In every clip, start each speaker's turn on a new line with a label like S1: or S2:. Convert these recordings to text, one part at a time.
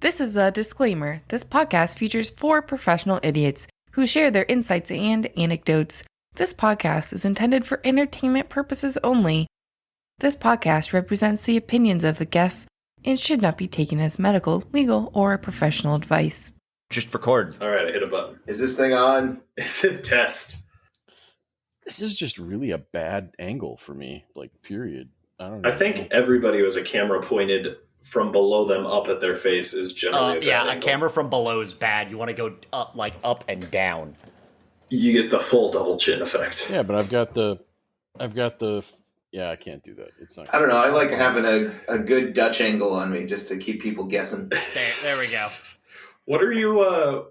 S1: This is a disclaimer. This podcast features 4 professional idiots who share their insights and anecdotes. This podcast is intended for entertainment purposes only. This podcast represents the opinions of the guests and should not be taken as medical, legal, or professional advice.
S2: Just record.
S3: All right, I hit a button.
S4: Is this thing on?
S3: It's a test.
S5: This is just really a bad angle for me, period. I don't know.
S3: I think everybody who has a camera pointed from below them up at their face is generally a bad angle.
S2: A camera from below is bad. You want to go up and down.
S3: You get the full double chin effect.
S5: Yeah, but I've got the. Yeah, I can't do that. It's not.
S4: I don't know. I like having a good Dutch angle on me just to keep people guessing.
S2: There we go.
S3: What are you?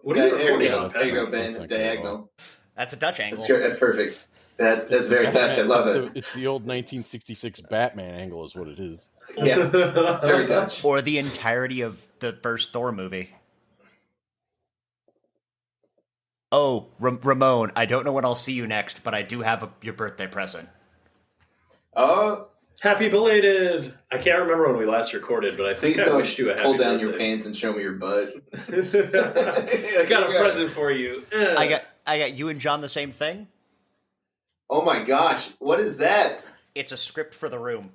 S3: What are you recording on?
S4: There you go, Ben. Diagonal.
S2: That's a Dutch angle.
S4: That's perfect. That's very Dutch. I love it.
S5: It's the old 1966 Batman angle, is what it is.
S4: Yeah, it's very Dutch.
S2: Or the entirety of the first Thor movie. Oh, Ramon, I don't know when I'll see you next, but I do have your birthday present.
S4: Oh,
S3: happy belated! I can't remember when we last recorded, but I think I wished you a happy
S4: pull down
S3: birthday.
S4: your pants and show me your butt.
S3: I got a present for you.
S2: I got you and John the same thing.
S4: Oh my gosh, what is that?
S2: It's a script for The Room.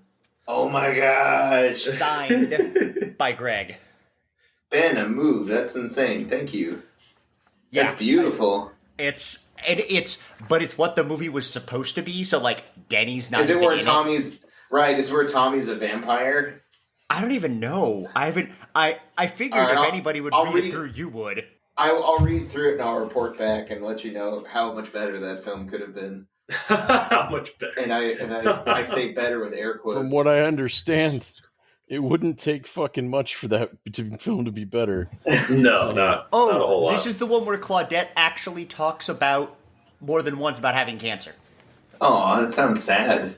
S4: Oh my gosh.
S2: Signed by Greg.
S4: Ben, a move. That's insane. Thank you.
S2: Yeah.
S4: That's beautiful.
S2: It's what the movie was supposed to be, so Denny's not.
S4: Is it
S2: even
S4: where
S2: in
S4: Tommy's right, is where Tommy's a vampire?
S2: I don't even know. I figured
S4: right,
S2: if anybody would read it through, you would.
S4: I'll read through it and I'll report back and let you know how much better that film could have been.
S3: How much better?
S4: And I say better with air quotes.
S5: From what I understand, it wouldn't take fucking much for that film to be better.
S3: No, not a whole lot.
S2: This is the one where Claudette actually talks about more than once about having cancer.
S4: Oh, that sounds sad.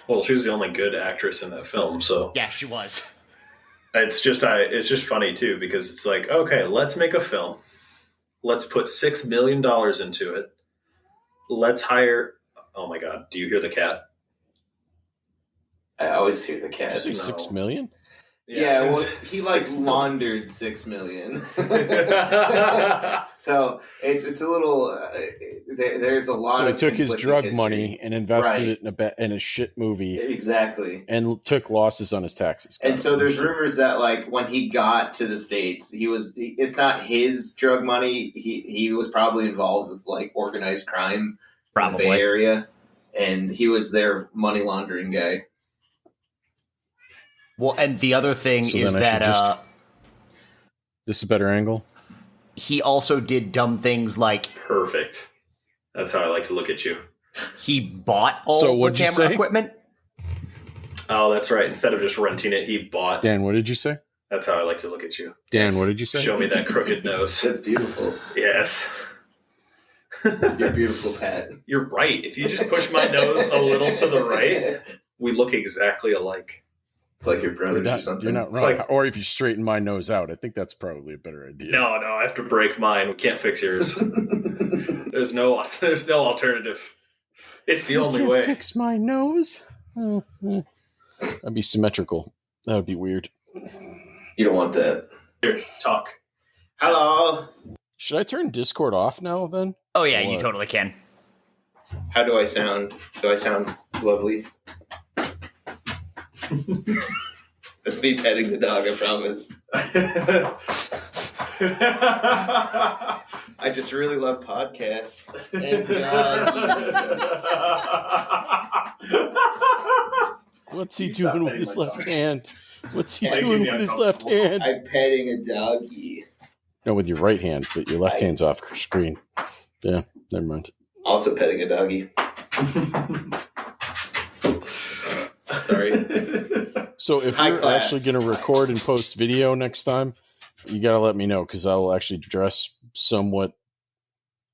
S3: Well, she was the only good actress in that film, so
S2: Yeah, she was.
S3: it's just funny too because it's like, okay, let's make a film. Let's put $6 million into it. Let's hire. Oh my God! Do you hear the cat?
S4: I always hear the cat.
S5: Did you say $6 million?
S4: Yeah, well, he laundered $6 million. So it's a little. There's a lot.
S5: So he
S4: of
S5: took his drug
S4: history.
S5: money and invested it in a shit movie.
S4: Exactly.
S5: And took losses on his taxes.
S4: And so there's rumors that when he got to the States, it's not his drug money. He was probably involved with organized crime in the Bay Area, and he was their money laundering guy.
S2: Well, and the other thing is that
S5: this is a better angle.
S2: He also did dumb things like
S3: Perfect. That's how I like to look at you.
S2: he bought all the camera equipment.
S3: Oh, that's right. Instead of just renting it, he bought.
S5: Dan, what did you say?
S3: That's how I like to look at you.
S5: Dan, what did you say?
S3: Show me that crooked nose.
S4: That's beautiful.
S3: Yes.
S4: You're beautiful, Pat.
S3: You're right. If you just push my nose a little to the right, we look exactly alike.
S4: It's like your brothers or something.
S5: You're not wrong. Or if you straighten my nose out, I think that's probably a better idea.
S3: No, I have to break mine. We can't fix yours. There's no alternative. It's the only way.
S5: Fix my nose? That'd be symmetrical. That would be weird.
S4: You don't want that.
S3: Here, talk.
S4: Hello.
S5: Should I turn Discord off now then?
S2: Oh yeah, you totally can.
S4: How do I sound? Do I sound lovely? That's me petting the dog, I promise. I just really love podcasts. And
S5: What's he doing with his left hand? What's he doing with his left hand?
S4: I'm petting a doggy.
S5: No, with your right hand, but your left hand's off screen. Yeah, never mind.
S4: Also petting a doggy. Sorry.
S5: So if you're actually going to record and post video next time, you got to let me know because I will actually dress somewhat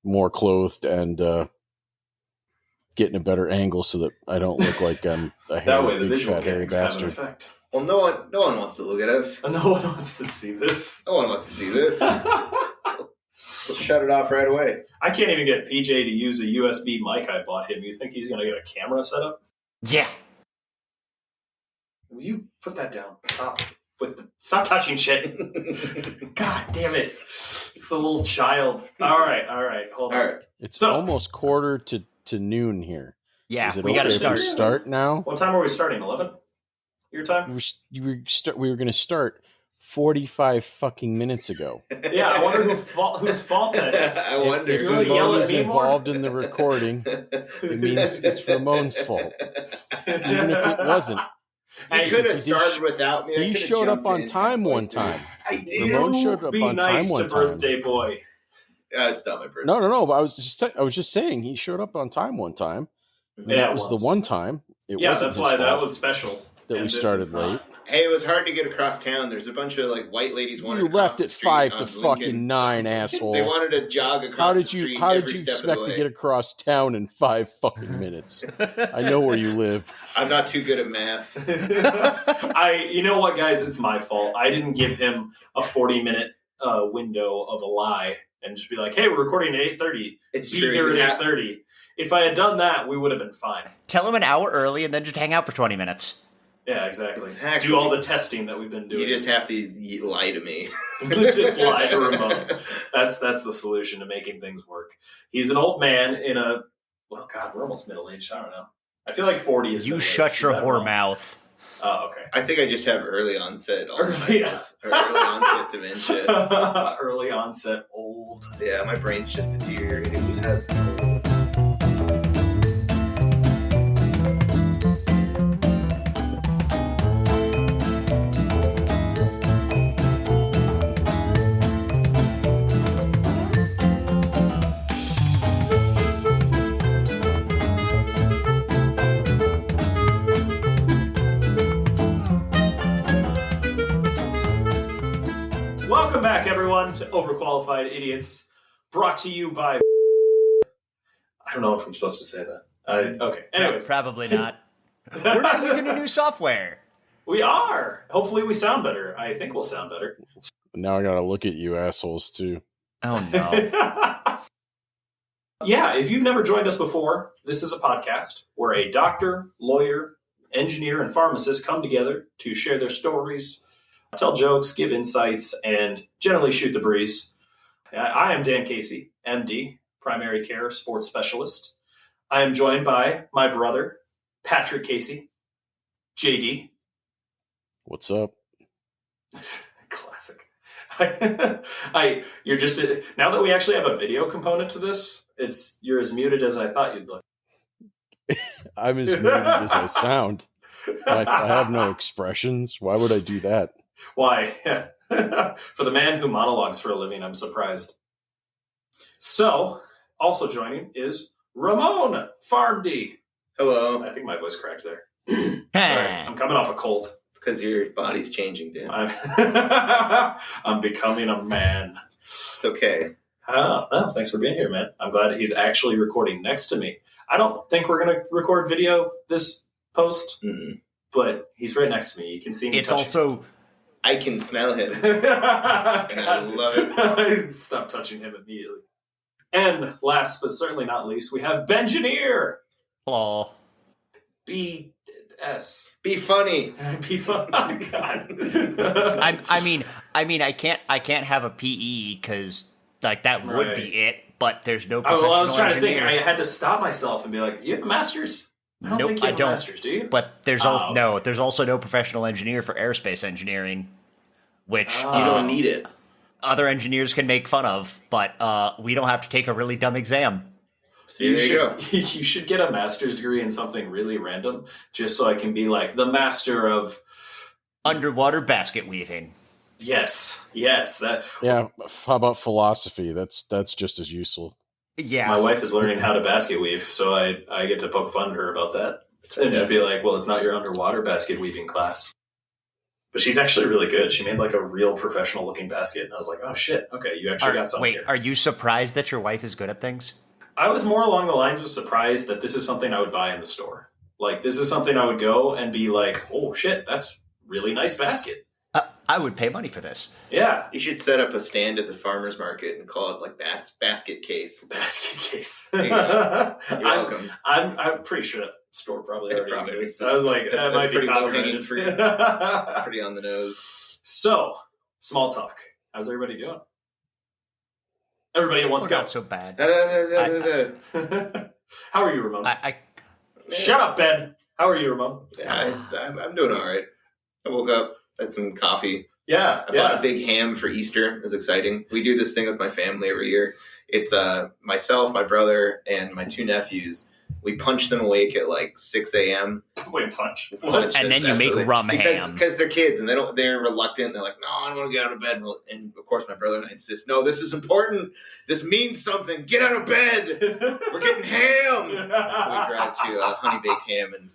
S5: more clothed and get in a better angle so that I don't look like I'm a
S3: That way the
S5: big
S3: visual
S5: fat hairy
S3: gags have an
S5: bastard.
S3: effect.
S4: Well, no one wants to look at us.
S3: No one wants to see this.
S4: No one wants to see this. We'll shut it off right away.
S3: I can't even get PJ to use a USB mic I bought him. You think he's going to get a camera set up?
S2: Yeah.
S3: Will you put that down? Stop. Stop touching shit. God damn it. It's a little child. All right. Hold on.
S5: It's almost quarter to noon here.
S2: Yeah,
S5: we got to start now.
S3: What time are we starting? 11? Your time?
S5: We were going to start 45 fucking minutes ago.
S3: Yeah, I wonder whose fault that is.
S4: I wonder.
S5: If Ramon is involved in the recording, it means it's Ramon's fault. Even if it wasn't.
S4: You could have started without me.
S5: He showed up on time one time.
S4: I did.
S5: Ramon showed up on time one time.
S3: Birthday boy.
S4: It's not my birthday.
S5: No. But I was just saying he showed up on time one time. That was the one time.
S3: That's why that was special.
S5: That we started late.
S4: Hey, it was hard to get across town. There's a bunch of white ladies wanting.
S5: You left at 5 to fucking 9, asshole.
S4: They wanted to jog across the street.
S5: How did you expect to get across town in 5 fucking minutes? I know where you live.
S4: I'm not too good at math.
S3: You know what, guys? It's my fault. I didn't give him a 40-minute window of a lie and just be like, "Hey, we're recording at 8:30.
S4: It's
S3: be
S4: true.
S3: here at 8:30." If I had done that, we would have been fine.
S2: Tell him an hour early and then just hang out for 20 minutes.
S3: Yeah, exactly. Do all the testing that we've been doing.
S4: You just have to lie to me.
S3: Just lie to Ramon. That's the solution to making things work. He's an old man in a... Well, God, we're almost middle-aged. I don't know. I feel like 40 is...
S2: You shut your whore mouth.
S3: Oh, okay.
S4: I think I just have early onset Alzheimer's. Or early onset dementia.
S3: Early onset old.
S4: Yeah, my brain's just deteriorating. It just has...
S3: Welcome back, everyone, to Overqualified Idiots, brought to you by... I don't know if I'm supposed to say that. Okay, anyways.
S2: Probably not. We're not using a new software.
S3: We are. Hopefully we sound better. I think we'll sound better.
S5: Now I gotta look at you assholes, too.
S2: Oh, no.
S3: Yeah, if you've never joined us before, this is a podcast where a doctor, lawyer, engineer, and pharmacist come together to share their stories, tell jokes, give insights, and generally shoot the breeze. I am Dan Casey, MD, primary care sports specialist. I am joined by my brother, Patrick Casey, JD.
S5: What's up?
S3: Classic. You're just now that we actually have a video component to this, you're as muted as I thought you'd look.
S5: I'm as muted as I sound. I have no expressions. Why would I do that?
S3: Why? For the man who monologues for a living, I'm surprised. So, also joining is Ramon PharmD.
S4: Hello.
S3: I think my voice cracked there. Sorry, I'm coming off a cold.
S4: It's because your body's changing, Dan.
S3: I'm becoming a man.
S4: It's okay.
S3: Oh, thanks for being here, man. I'm glad he's actually recording next to me. I don't think we're going to record video this post, but he's right next to me. You can see me.
S2: It's also...
S4: I can smell him. And I love it.
S3: Stop touching him immediately. And last but certainly not least, we have Bengineer.
S2: Hello.
S3: BS.
S4: Be funny.
S3: Be funny. Oh, God.
S2: I mean, I can't have a PE because that would be it. But there's no professional
S3: I was trying
S2: engineer.
S3: to think. I had to stop myself and be like, "You have a master's? I don't think you have a master's, do you?"
S2: But there's also no professional engineer for aerospace engineering, which
S4: you don't need it.
S2: Other engineers can make fun of, but we don't have to take a really dumb exam.
S3: So there you go. You should get a master's degree in something really random, just so I can be like the master of
S2: underwater basket weaving.
S3: Yes. That.
S5: Yeah. How about philosophy? That's just as useful.
S2: Yeah.
S3: My wife is learning how to basket weave, so I get to poke fun at her about that and just be like, "Well, it's not your underwater basket weaving class." But she's actually really good. She made like a real professional looking basket, and I was like, "Oh shit! Okay, you actually got something."
S2: Wait,
S3: here.
S2: Are you surprised that your wife is good at things?
S3: I was more along the lines of surprised that this is something I would buy in the store. Like, this is something I would go and be like, "Oh shit, that's really nice basket."
S2: I would pay money for this.
S3: Yeah.
S4: You should set up a stand at the farmer's market and call it like basket case.
S3: Basket case.
S4: There you go. You're welcome.
S3: I'm pretty sure that store probably already
S4: probably
S3: exists. I was like, that might be
S4: pretty
S3: copyrighted
S4: low-hanging fruit. Pretty on the nose.
S3: So, small talk. How's everybody doing? Everybody at once go.
S2: Not so bad.
S3: How are you, Ramon? Shut up, Ben. How are you, Ramon?
S4: I'm doing all right. I woke up, had some coffee.
S3: Yeah,
S4: I bought a big ham for Easter. It was exciting. We do this thing with my family every year. It's myself, my brother, and my 2 nephews. We punch them awake at like 6 a.m.
S3: Wait, punch.
S2: And then you make rum ham.
S4: Because they're kids and they're reluctant. They're like, no, I don't want to get out of bed. And of course, my brother and I insist, no, this is important. This means something. Get out of bed. We're getting ham. So we drive to Honey Baked Ham, and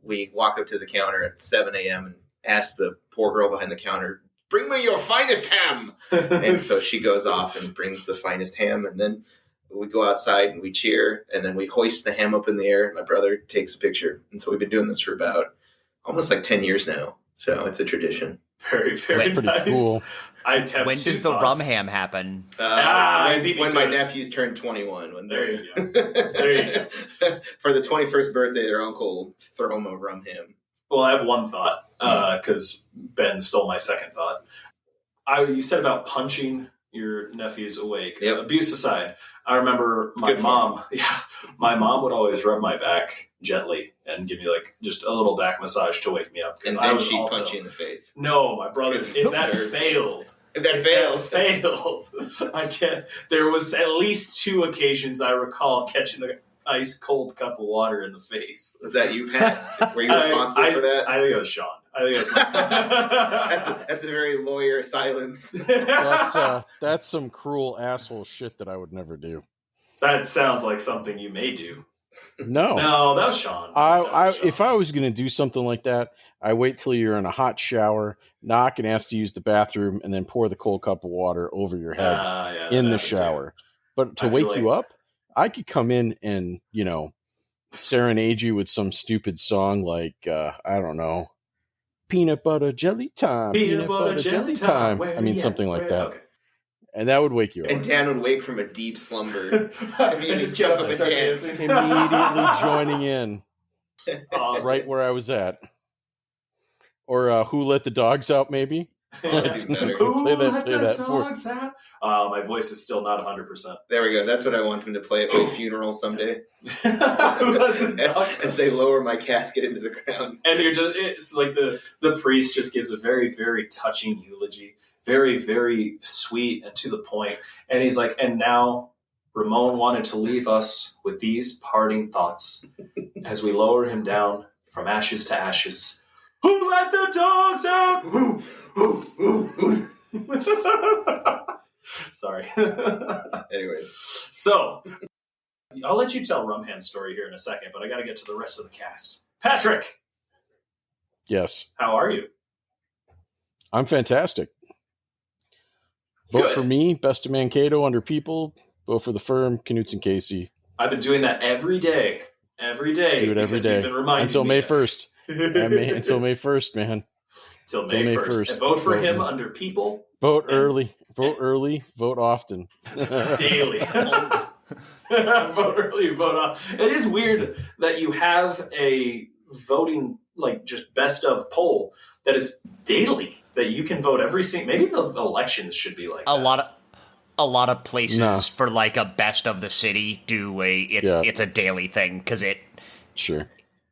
S4: we walk up to the counter at 7 a.m. and ask the poor girl behind the counter, bring me your finest ham. And so she goes off and brings the finest ham, and then we go outside and we cheer, and then we hoist the ham up in the air. My brother takes a picture. And so we've been doing this for about almost like 10 years now. So it's a tradition.
S3: Very, very
S5: That's pretty
S3: nice.
S5: Cool.
S2: When does the rum ham happen?
S4: When my nephews turn 21.
S3: There you go. There you go.
S4: For the 21st birthday, their uncle will throw them a rum ham.
S3: Well, I have one thought, because Ben stole my second thought. You said about punching your nephews awake.
S4: Yep.
S3: Abuse aside, I remember my mom. Yeah, my mom would always rub my back gently and give me like just a little back massage to wake me up.
S4: And then she'd punch you in the face.
S3: No, my brother. If that failed. I can't. There was at least 2 occasions I recall catching the ice cold cup of water in the face.
S4: Was that you, Pat? Were you responsible for that?
S3: I think it was Sean. I think it was
S4: that's a very lawyer silence.
S5: That's some cruel asshole shit that I would never do.
S3: That sounds like something you may do.
S5: No,
S3: that was Sean.
S5: If I was going to do something like that, I wait till you're in a hot shower, knock and ask to use the bathroom, and then pour the cold cup of water over your head in the shower. But to wake you up, I could come in and, serenade you with some stupid song like, I don't know, peanut butter jelly time, peanut butter jelly time. Something like that. Okay. And that would wake you up.
S4: And Dan would wake from a deep slumber. Just jump up and dance.
S5: Immediately joining in. Awesome. Right where I was at. Or Who Let the Dogs Out, maybe?
S3: Who let the dogs out? My voice is still not 100%.
S4: There we go. That's what I want him to play at my funeral someday. As they lower my casket into the ground.
S3: And it's like the priest just gives a very, very touching eulogy. Very, very sweet and to the point. And he's like, and now Ramon wanted to leave us with these parting thoughts as we lower him down from ashes to ashes. Who let the dogs out? Sorry.
S4: Anyways.
S3: So, I'll let you tell Rumham's story here in a second, but I got to get to the rest of the cast. Patrick!
S5: Yes.
S3: How are you?
S5: I'm fantastic. Vote for me, Best of Mankato under people. Vote for the firm, Knutson and Casey.
S3: I've been doing that every day. Every day.
S5: Do it every day. Until May 1st. Until May 1st, man.
S3: Until May 1st. And vote for him under people.
S5: Vote early. Vote early. Vote often.
S3: Daily. Vote early. Vote often. It is weird that you have a voting, like just best of poll that is daily. That you can vote every single. Maybe the elections should be like that.
S2: A lot of places for like a best of the city do it's a daily thing because it.
S5: Sure.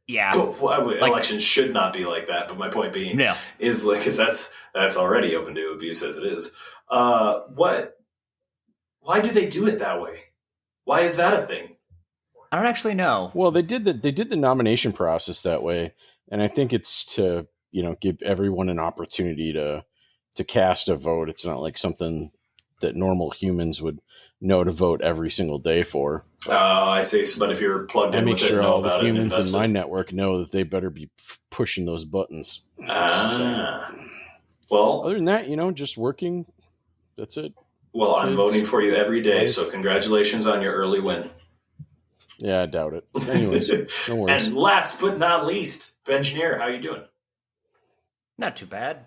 S2: Yeah.
S3: Elections should not be like that. But my point being is like because that's already open to abuse as it is. Why do they do it that way? Why is that a thing?
S2: I don't actually know.
S5: Well, they did the nomination process that way, and I think it's to give everyone an opportunity to cast a vote. It's not like something that normal humans would know to vote every single day for.
S3: Oh, I see. But if you're plugged in, I
S5: make sure all the humans in my network know that they better be pushing those buttons.
S3: Well,
S5: other than that, just working. That's it.
S3: Well, I'm voting for you every day, so congratulations on your early win.
S5: Yeah, I doubt it. Anyways, no worries.
S3: And last but not least, Bengineer, how you doing?
S2: Not too bad.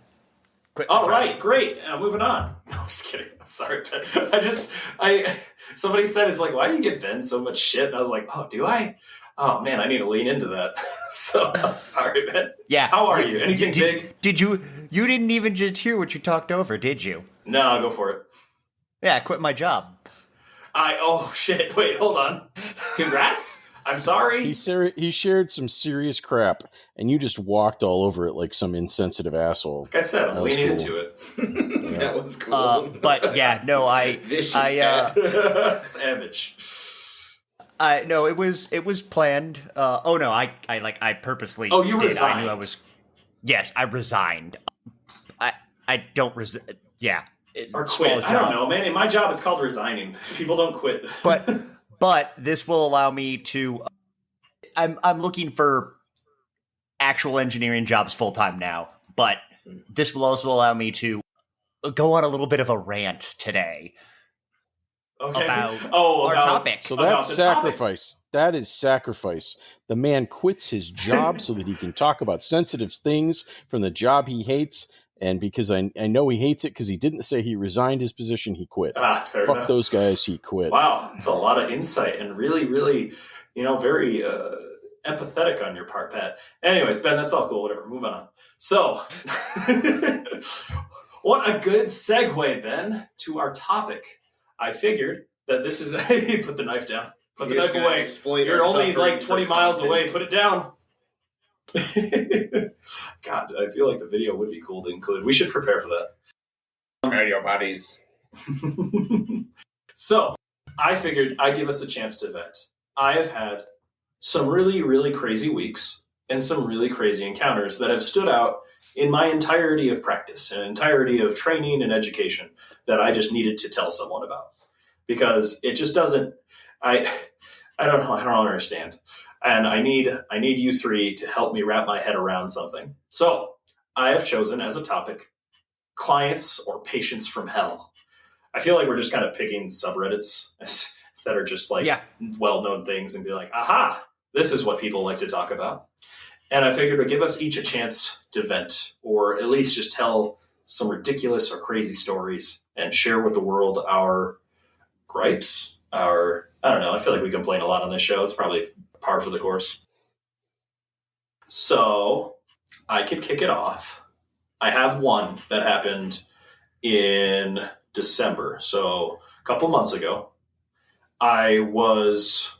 S3: All right, great. Moving on. No, I'm just kidding. I'm sorry, Ben. Somebody said, it's like, why do you give Ben so much shit? And I was like, oh, do I? Oh man, I need to lean into that. So sorry, man.
S2: Yeah.
S3: How are you? Anything big?
S2: Did you didn't even just hear what you talked over, did you?
S3: No, go for it.
S2: Yeah, I quit my job.
S3: Oh shit. Wait, hold on. Congrats. I'm sorry.
S5: He shared some serious crap, and you just walked all over it like some insensitive asshole.
S3: Like I said, I'm leaning into it.
S5: Yeah.
S4: That was cool.
S2: But yeah, no,
S3: Savage.
S2: No, it was planned. I purposely.
S3: Oh, you
S2: did.
S3: resigned.
S2: I knew I was. Yes, I resigned. I don't Yeah.
S3: Or quit. I don't know, man. In my job, it's called resigning. People don't quit.
S2: But this will allow me to. I'm looking for actual engineering jobs full time now, but this will also allow me to go on a little bit of a rant today.
S3: Okay.
S2: About our topic.
S5: So that's sacrifice. Topic. That is sacrifice. The man quits his job so that he can talk about sensitive things from the job he hates. And because I know he hates it because he didn't say he resigned his position, he quit. Fuck enough. Those guys, he quit.
S3: Wow. It's a lot of insight and really, really, very empathetic on your part, Pat. Anyways, Ben, that's all cool. Whatever. Move on. So, what a good segue, Ben, to our topic. I figured that this is put the knife down. Put the knife away. You're only like 20 miles away. Put it down. God, I feel like the video would be cool to include. We should prepare for that.
S4: Radio bodies.
S3: So, I figured I'd give us a chance to vent. I have had some really, really crazy weeks and some really crazy encounters that have stood out in my entirety of practice and entirety of training and education that I just needed to tell someone about. Because it just doesn't, I don't know, I don't understand. And I need you three to help me wrap my head around something. So I have chosen as a topic, clients or patients from hell. I feel like we're just kind of picking subreddits that are just like well-known things and be like, aha, this is what people like to talk about. And I figured it would give us each a chance to vent, or at least just tell some ridiculous or crazy stories and share with the world our gripes, I don't know, I feel like we complain a lot on this show. It's probably par for the course. So I could kick it off. I have one that happened in December. So a couple months ago, I was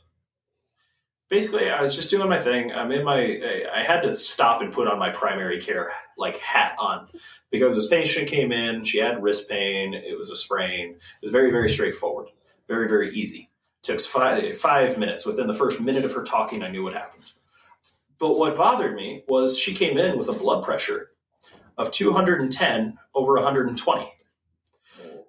S3: just doing my thing. I had to stop and put on my primary care hat on because this patient came in. She had wrist pain. It was a sprain. It was very, very straightforward. Very, very easy. Took 5 minutes. Within the first minute of her talking, I knew what happened. But what bothered me was she came in with a blood pressure of 210 over 120.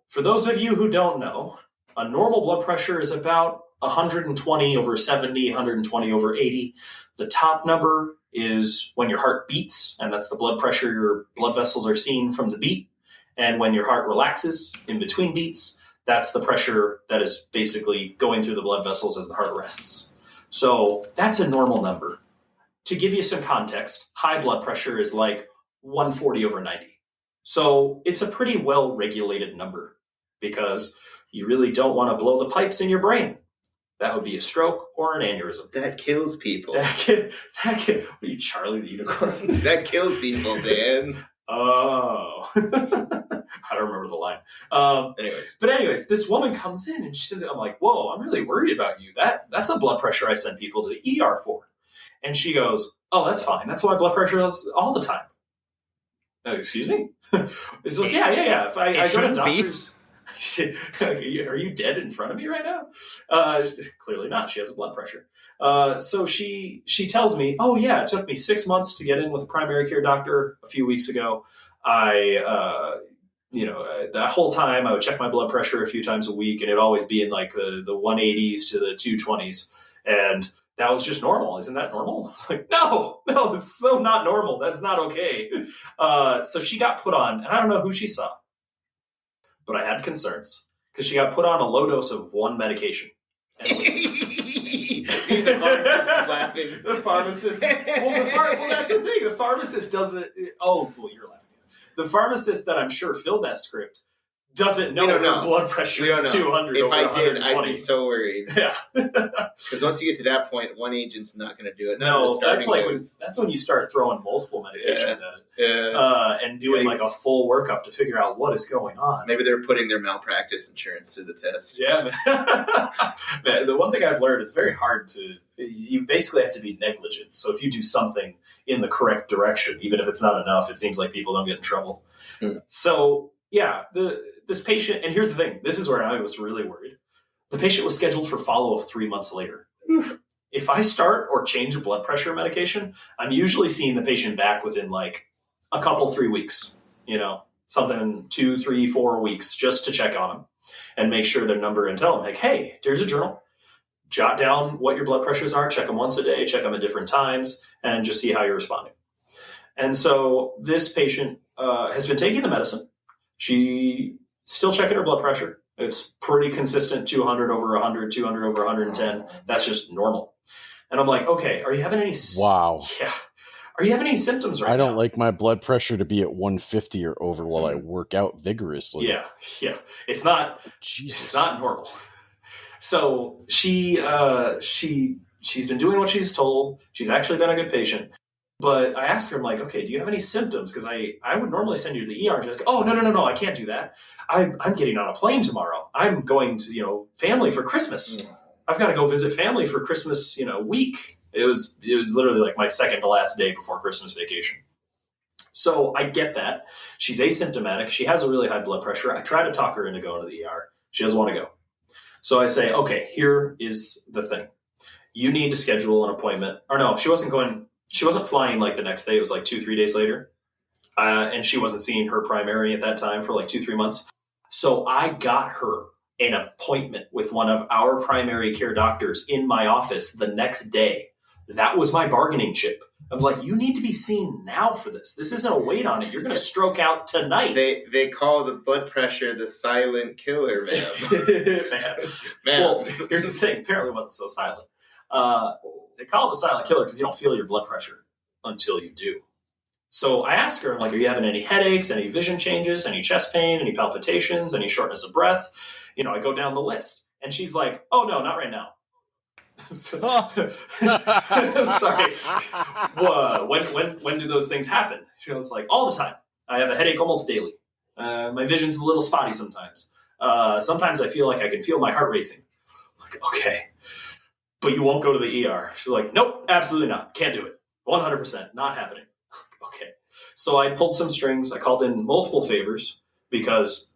S3: For those of you who don't know, a normal blood pressure is about 120 over 70, 120 over 80. The top number is when your heart beats, and that's the blood pressure your blood vessels are seeing from the beat. And when your heart relaxes in between beats, that's the pressure that is basically going through the blood vessels as the heart rests. So that's a normal number. To give you some context, high blood pressure is like 140 over 90. So it's a pretty well-regulated number because you really don't want to blow the pipes in your brain. That would be a stroke or an aneurysm.
S4: That kills people.
S3: That are you Charlie the Unicorn?
S4: That kills people, Dan.
S3: Oh. I don't remember the line. Anyways, this woman comes in and she says, I'm like, whoa, I'm really worried about you. That's a blood pressure I send people to the ER for. And she goes, oh, that's fine. That's what my blood pressure is all the time. Excuse me? It's like, yeah. If I go to doctors... Are you dead in front of me right now? Clearly not. She has a blood pressure. So she tells me, oh yeah, it took me 6 months to get in with a primary care doctor a few weeks ago. The whole time I would check my blood pressure a few times a week, and it'd always be in like the 180s to the 220s. And that was just normal. Isn't that normal? Like, no, it's so not normal. That's not okay. So she got put on, and I don't know who she saw, but I had concerns because she got put on a low dose of one medication. And
S4: the pharmacist is laughing.
S3: The pharmacist. Well, that's the thing. The pharmacist doesn't. Oh, well, you're laughing. The pharmacist that I'm sure filled that script doesn't know her blood pressure is 200
S4: if
S3: over
S4: I
S3: 120.
S4: did, I'd be so worried.
S3: Yeah.
S4: Because once you get to that point, one agent's not going to do it.
S3: That's when you start throwing multiple medications at it. And doing like a full workup to figure out what is going on.
S4: Maybe they're putting their malpractice insurance to the test.
S3: Yeah, man. The one thing I've learned is very hard to. You basically have to be negligent. So if you do something in the correct direction, even if it's not enough, it seems like people don't get in trouble. So yeah, this patient, and here's the thing. This is where I was really worried. The patient was scheduled for follow-up 3 months later. If I start or change a blood pressure medication, I'm usually seeing the patient back within like a couple, 3 weeks, something 2, 3, 4 weeks just to check on them and make sure their number and tell them like, hey, there's a journal. Jot down what your blood pressures are, check them once a day, check them at different times, and just see how you're responding. And so this patient has been taking the medicine. She still checking her blood pressure. It's pretty consistent, 200 over 100, 200 over 110. That's just normal. And I'm like, okay, are you having any...
S5: Wow.
S3: Yeah. Are you having any symptoms right now?
S5: I don't like my blood pressure to be at 150 or over while I work out vigorously.
S3: Yeah. It's not normal. So she's been doing what she's told. She's actually been a good patient. But I asked her, I'm like, okay, do you have any symptoms? Because I would normally send you to the ER and just go, oh, no, I can't do that. I'm getting on a plane tomorrow. I'm going to, family for Christmas. I've got to go visit family for Christmas, week. It was literally like my second to last day before Christmas vacation. So I get that. She's asymptomatic. She has a really high blood pressure. I try to talk her into going to the ER. She doesn't want to go. So I say, okay, here is the thing. You need to schedule an appointment. Or no, she wasn't flying like the next day. It was like 2-3 days later. And she wasn't seeing her primary at that time for like 2-3 months. So I got her an appointment with one of our primary care doctors in my office the next day. That was my bargaining chip. I was like, you need to be seen now for this. This isn't a wait on it. You're going to stroke out tonight.
S4: They call the blood pressure the silent killer, man. Man.
S3: Well, here's the thing. Apparently it wasn't so silent. They call it the silent killer because you don't feel your blood pressure until you do. So I asked her, I'm like, are you having any headaches, any vision changes, any chest pain, any palpitations, any shortness of breath? I go down the list. And she's like, oh, no, not right now. Sorry. When do those things happen? She was like, all the time. I have a headache almost daily. My vision's a little spotty sometimes. Sometimes I feel like I can feel my heart racing. I'm like, okay. But you won't go to the ER. She's like, nope, absolutely not. Can't do it. 100%. Not happening. Okay. So I pulled some strings. I called in multiple favors because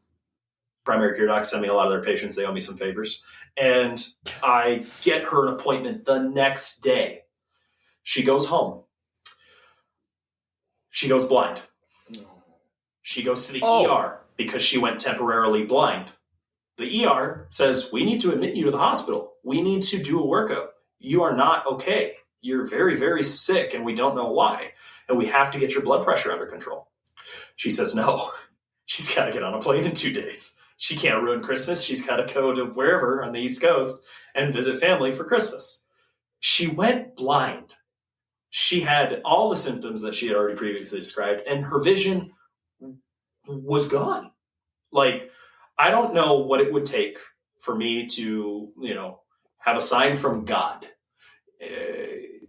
S3: primary care docs send me a lot of their patients. They owe me some favors. And I get her an appointment the next day. She goes home. She goes blind. She goes to the ER because she went temporarily blind. The ER says, we need to admit you to the hospital. We need to do a workup. You are not okay. You're very, very sick, and we don't know why. And we have to get your blood pressure under control. She says, no. She's got to get on a plane in 2 days. She can't ruin Christmas. She's got to go to wherever on the East Coast and visit family for Christmas. She went blind. She had all the symptoms that she had already previously described, and her vision was gone. Like, I don't know what it would take for me to, have a sign from God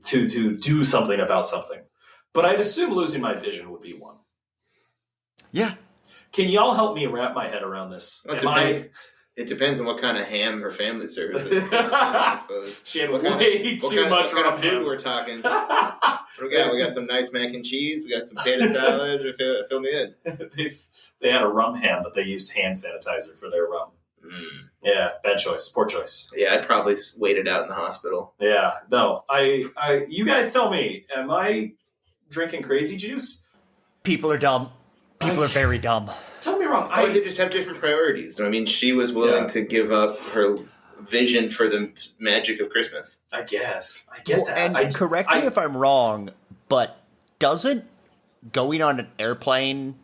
S3: to do something about something. But I'd assume losing my vision would be one.
S2: Yeah.
S3: Can y'all help me wrap my head around this?
S4: Well, it depends on what kind of ham her family serves. I suppose.
S3: She had way too much
S4: what kind of food we're talking. What do we got? We got some nice mac and cheese. We got some potato salad. Fill me in.
S3: They had a rum ham, but they used hand sanitizer for their rum. Yeah, bad choice. Poor choice.
S4: Yeah, I'd probably wait it out in the hospital.
S3: Yeah, no. You guys tell me, am I drinking crazy juice?
S2: People are dumb. People are very dumb.
S3: Tell me wrong.
S4: Or they just have different priorities. I mean, she was willing to give up her vision for the magic of Christmas.
S3: I guess. I get that.
S2: And correct me if I'm wrong, but doesn't going on an airplane,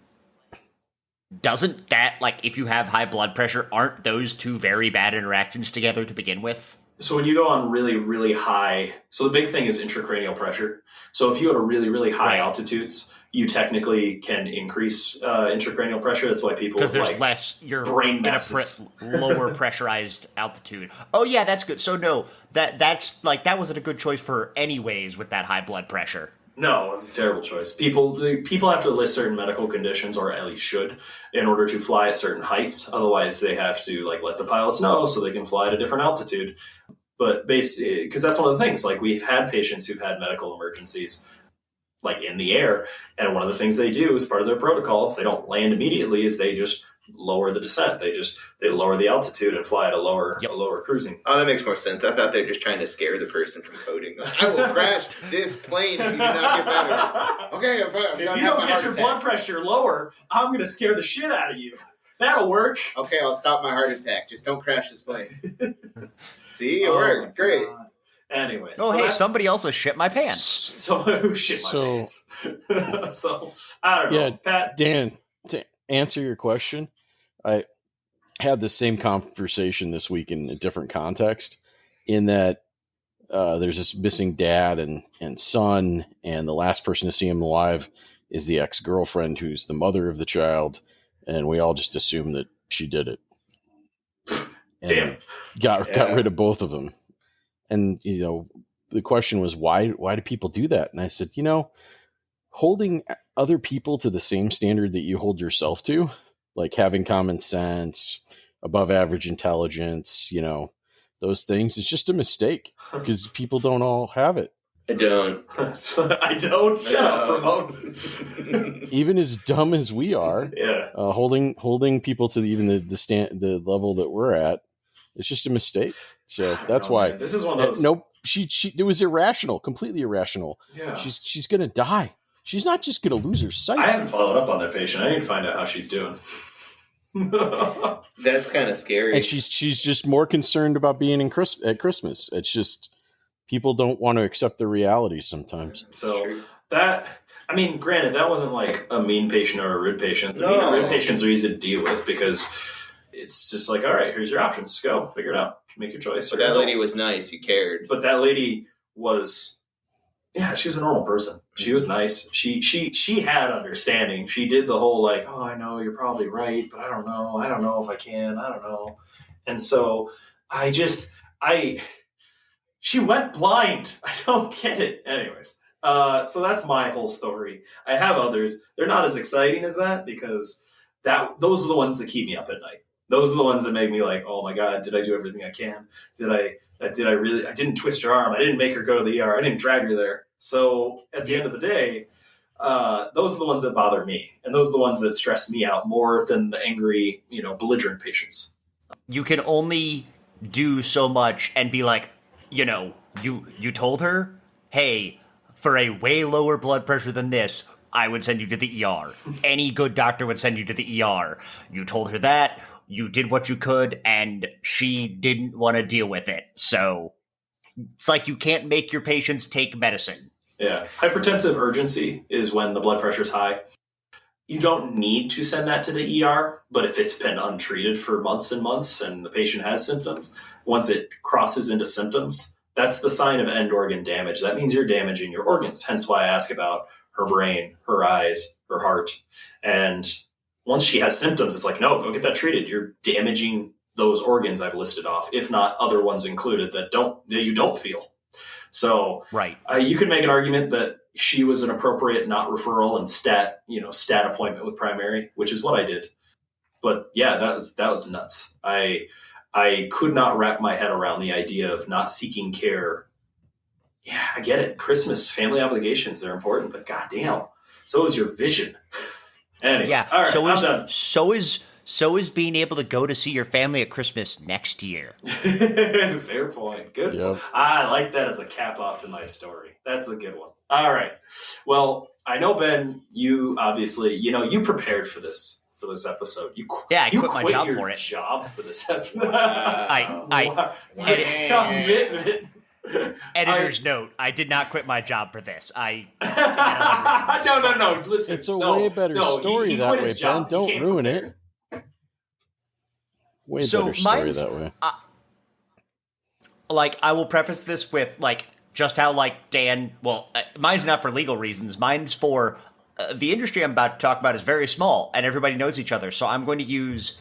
S2: doesn't that, if you have high blood pressure, aren't those two very bad interactions together to begin with?
S3: So when you go on really, really high, so the big thing is intracranial pressure. So if you go to really, really high altitudes, you technically can increase intracranial pressure. That's why people
S2: because there's less your
S3: brain masses.
S2: Lower pressurized altitude. Oh yeah, that's good. So no, that's like that wasn't a good choice for her anyways with that high blood pressure.
S3: No, it's a terrible choice. People have to list certain medical conditions, or at least should, in order to fly at certain heights. Otherwise, they have to like let the pilots know so they can fly at a different altitude. But basically, because that's one of the things. Like we've had patients who've had medical emergencies, like in the air, and one of the things they do as part of their protocol, if they don't land immediately, is they just lower the descent. They lower the altitude and fly at a lower cruising.
S4: Oh, that makes more sense. I thought they were just trying to scare the person from coding. Like, I will crash this plane if you do not get better. Okay,
S3: if you don't get your blood pressure lower, I'm going to scare the shit out of you. That'll work.
S4: Okay, I'll stop my heart attack. Just don't crash this plane. See, it worked. Great.
S3: God. Anyways.
S2: Oh, hey, somebody also shit my pants.
S3: So who shit my pants? So, I don't know.
S5: Yeah,
S3: Pat?
S5: Dan, to answer your question, I had the same conversation this week in a different context, in that there's this missing dad and son, and the last person to see him alive is the ex-girlfriend who's the mother of the child, and we all just assume that she did it. And
S3: Damn.
S5: Got rid of both of them. And, you know, the question was, why do people do that? And I said, you know, holding other people to the same standard that you hold yourself to, like having common sense, above average intelligence, you know, those things, it's just a mistake because people don't all have it.
S4: I don't.
S3: I don't. Shut up, promote.
S5: Even as dumb as we are, holding people to the level that we're at, it's just a mistake. So that's why.
S3: Man. This is one of those.
S5: Nope. It was irrational, completely irrational.
S3: Yeah.
S5: She's gonna die. She's not just gonna lose her sight.
S3: I haven't followed up on that patient. I need to find out how she's doing.
S4: That's kind of scary.
S5: And she's just more concerned about being at Christmas. It's just people don't want to accept the reality sometimes.
S3: So that, I mean, granted, that wasn't like a mean patient or a rude patient. The mean and rude patients are easy to deal with because it's just like, all right, here's your options. Go, figure it out. Make your choice.
S4: But that lady was nice. You cared.
S3: But that lady was, she was a normal person. She was nice. She had understanding. She did the whole like, oh, I know you're probably right, but I don't know. I don't know if I can. I don't know. And so she went blind. I don't get it. Anyways, so that's my whole story. I have others. They're not as exciting as that because those are the ones that keep me up at night. Those are the ones that make me like, oh my God, did I do everything I can? Did I really, I didn't twist her arm. I didn't make her go to the ER. I didn't drag her there. So at the end of the day, those are the ones that bother me. And those are the ones that stress me out more than the angry, belligerent patients.
S2: You can only do so much and be like, you told her, hey, for a way lower blood pressure than this, I would send you to the ER. Any good doctor would send you to the ER. You told her that. You did what you could, and she didn't want to deal with it. So it's like you can't make your patients take medicine.
S3: Yeah. Hypertensive urgency is when the blood pressure is high. You don't need to send that to the ER, but if it's been untreated for months and months and the patient has symptoms, once it crosses into symptoms, that's the sign of end organ damage. That means you're damaging your organs. Hence why I ask about her brain, her eyes, her heart. And once she has symptoms, it's like, no, go get that treated. You're damaging those organs I've listed off, if not other ones included that you don't feel. So
S2: right.
S3: You could make an argument that she was an appropriate not referral and stat appointment with primary, which is what I did. But yeah, that was nuts. I could not wrap my head around the idea of not seeking care. Yeah, I get it. Christmas, family obligations, they're important, but goddamn, so is your vision. Anyways,
S2: yeah.
S3: All right,
S2: so is being able to go to see your family at Christmas next year.
S3: Fair point. Good.
S5: Yep.
S3: I like that as a cap off to my story. That's a good one. All right. Well, I know, Ben, you obviously, you prepared for this episode.
S2: I quit my job
S3: your
S2: for it.
S3: Job for this episode.
S2: I
S3: commitment.
S2: Editor's note: I did not quit my job for this.
S3: No. Listen,
S5: it's a way better story that way, Ben. Don't ruin it. Way better story that way.
S2: I will preface this with just how Dan. Well, mine's not for legal reasons. Mine's for the industry I'm about to talk about is very small, and everybody knows each other. So I'm going to use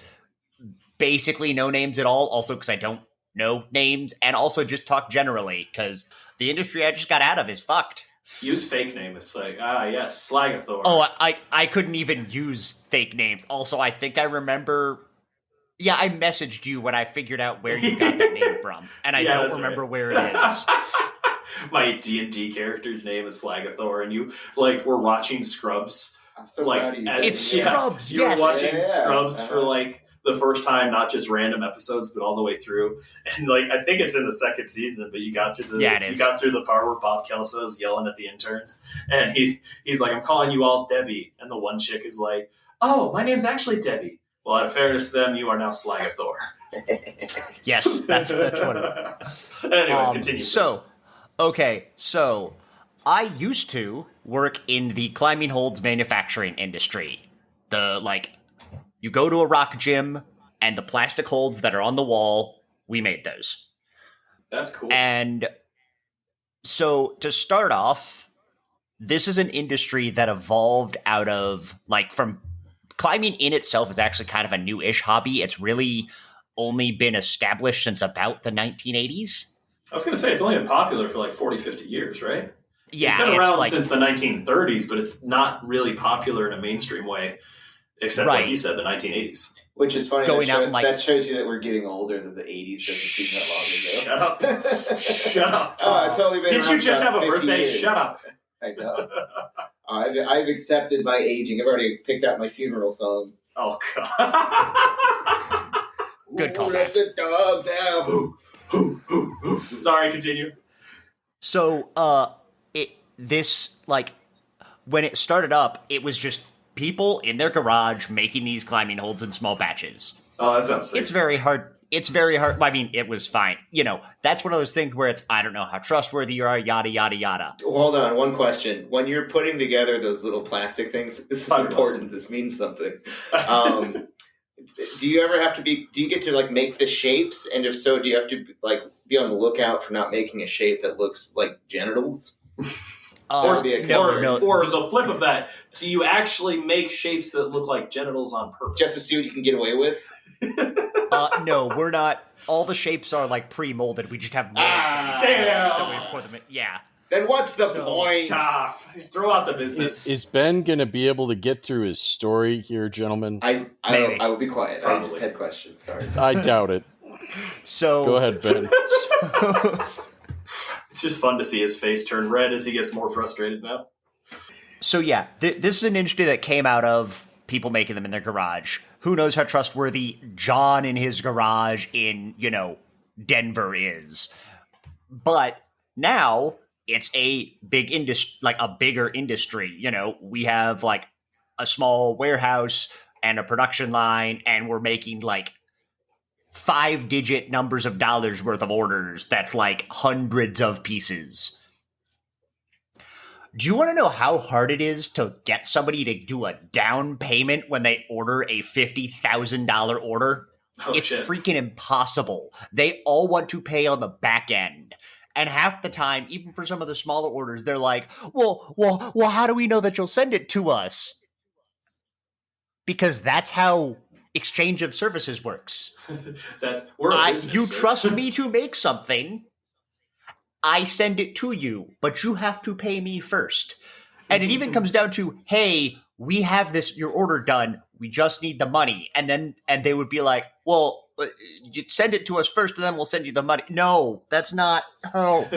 S2: basically no names at all, also because I don't know names, and also just talk generally, because the industry I just got out of is fucked.
S3: Use fake name. It's like, yes, Slagathor.
S2: Oh, I couldn't even use fake names. Also, I think I remember... Yeah, I messaged you when I figured out where you got that name from, and I don't remember where it is.
S3: My D&D character's name is Slagathor, and you, like, were watching Scrubs.
S4: I'm so proud of you.
S2: It's Scrubs,
S3: You were watching Scrubs for, like, the first time, not just random episodes, but all the way through. And, like, I think it's in the second season, but you got through the you got through the part where Bob Kelso's yelling at the interns, and he's like, I'm calling you all Debbie. And the one chick is like, oh, my name's actually Debbie. Well, out of fairness to them, you are now Slagathor.
S2: Yes, that's what it is.
S3: Anyways, continue.
S2: So I used to work in the climbing holds manufacturing industry. You go to a rock gym, and the plastic holds that are on the wall, we made those.
S3: That's cool.
S2: And so to start off, this is an industry that evolved out of, from climbing in itself is actually kind of a new-ish hobby. It's really only been established since about the 1980s.
S3: I was going to say, it's only been popular for like 40, 50 years, right?
S2: Yeah.
S3: It's been around since the 1930s, but it's not really popular in a mainstream way, except, like you said, the 1980s.
S4: Which is funny. That shows you that we're getting older, that the 80s doesn't seem that long
S3: ago. Shut up.
S4: It's only been
S3: Didn't you just have a birthday?
S4: Years.
S3: Shut up.
S4: I know. I've accepted my aging. I've already picked out my funeral song.
S3: Oh, God.
S2: Good call.
S4: Let the dogs out.
S3: Sorry, continue.
S2: So, when it started up, it was just people in their garage making these climbing holds in small batches.
S3: Oh, that sounds safe.
S2: It's very hard. I mean, it was fine. That's one of those things where I don't know how trustworthy you are, yada, yada, yada.
S4: Hold on, one question. When you're putting together those little plastic things, this is important. This means something. Do you ever have to do you get to make the shapes? And if so, do you have to be on the lookout for not making a shape that looks like genitals?
S3: Or the flip of that, do you actually make shapes that look like genitals on purpose?
S4: Just to see what you can get away with?
S2: No, we're not. All the shapes are pre-molded. We just have mold.
S3: Damn!
S2: We pour them in. Yeah.
S4: Then what's the point?
S3: Tough. Just throw out the business.
S5: Is Ben going to be able to get through his story here, gentlemen?
S4: I will be quiet. Probably. I just had questions. Sorry.
S5: I doubt it.
S2: So
S5: go ahead, Ben.
S3: It's just fun to see his face turn red as he gets more frustrated now.
S2: So yeah, this is an industry that came out of people making them in their garage. Who knows how trustworthy John in his garage in, Denver is. But now it's a big industry, a bigger industry. We have a small warehouse and a production line, and we're making 5-digit numbers of dollars worth of orders. That's hundreds of pieces. Do you want to know how hard it is to get somebody to do a down payment when they order a $50,000 order? It's freaking impossible. They all want to pay on the back end. And half the time, even for some of the smaller orders, they're like, well, how do we know that you'll send it to us? Because that's how exchange of services works. You trust me to make something. I send it to you, but you have to pay me first. And it even comes down to, hey, we have your order done. We just need the money. And they would be like, well, you send it to us first and then we'll send you the money. No, that's not how.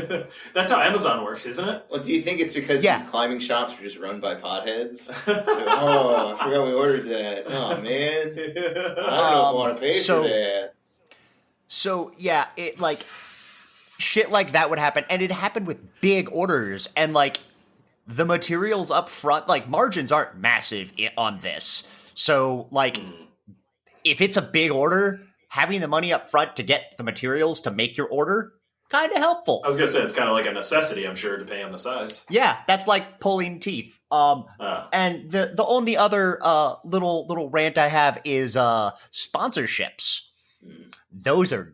S3: That's how Amazon works, isn't it?
S4: Well, do you think it's because these climbing shops are just run by potheads? Oh, I forgot we ordered that. Oh, man. I don't know if I want to pay for that.
S2: So, yeah, it shit like that would happen. And it happened with big orders. And the materials up front, margins aren't massive on this. So, if it's a big order, having the money up front to get the materials to make your order, kind of helpful.
S3: I was going to say, it's kind of like a necessity, I'm sure, depending on the size.
S2: Yeah, that's like pulling teeth. And the only other little rant I have is sponsorships. Those are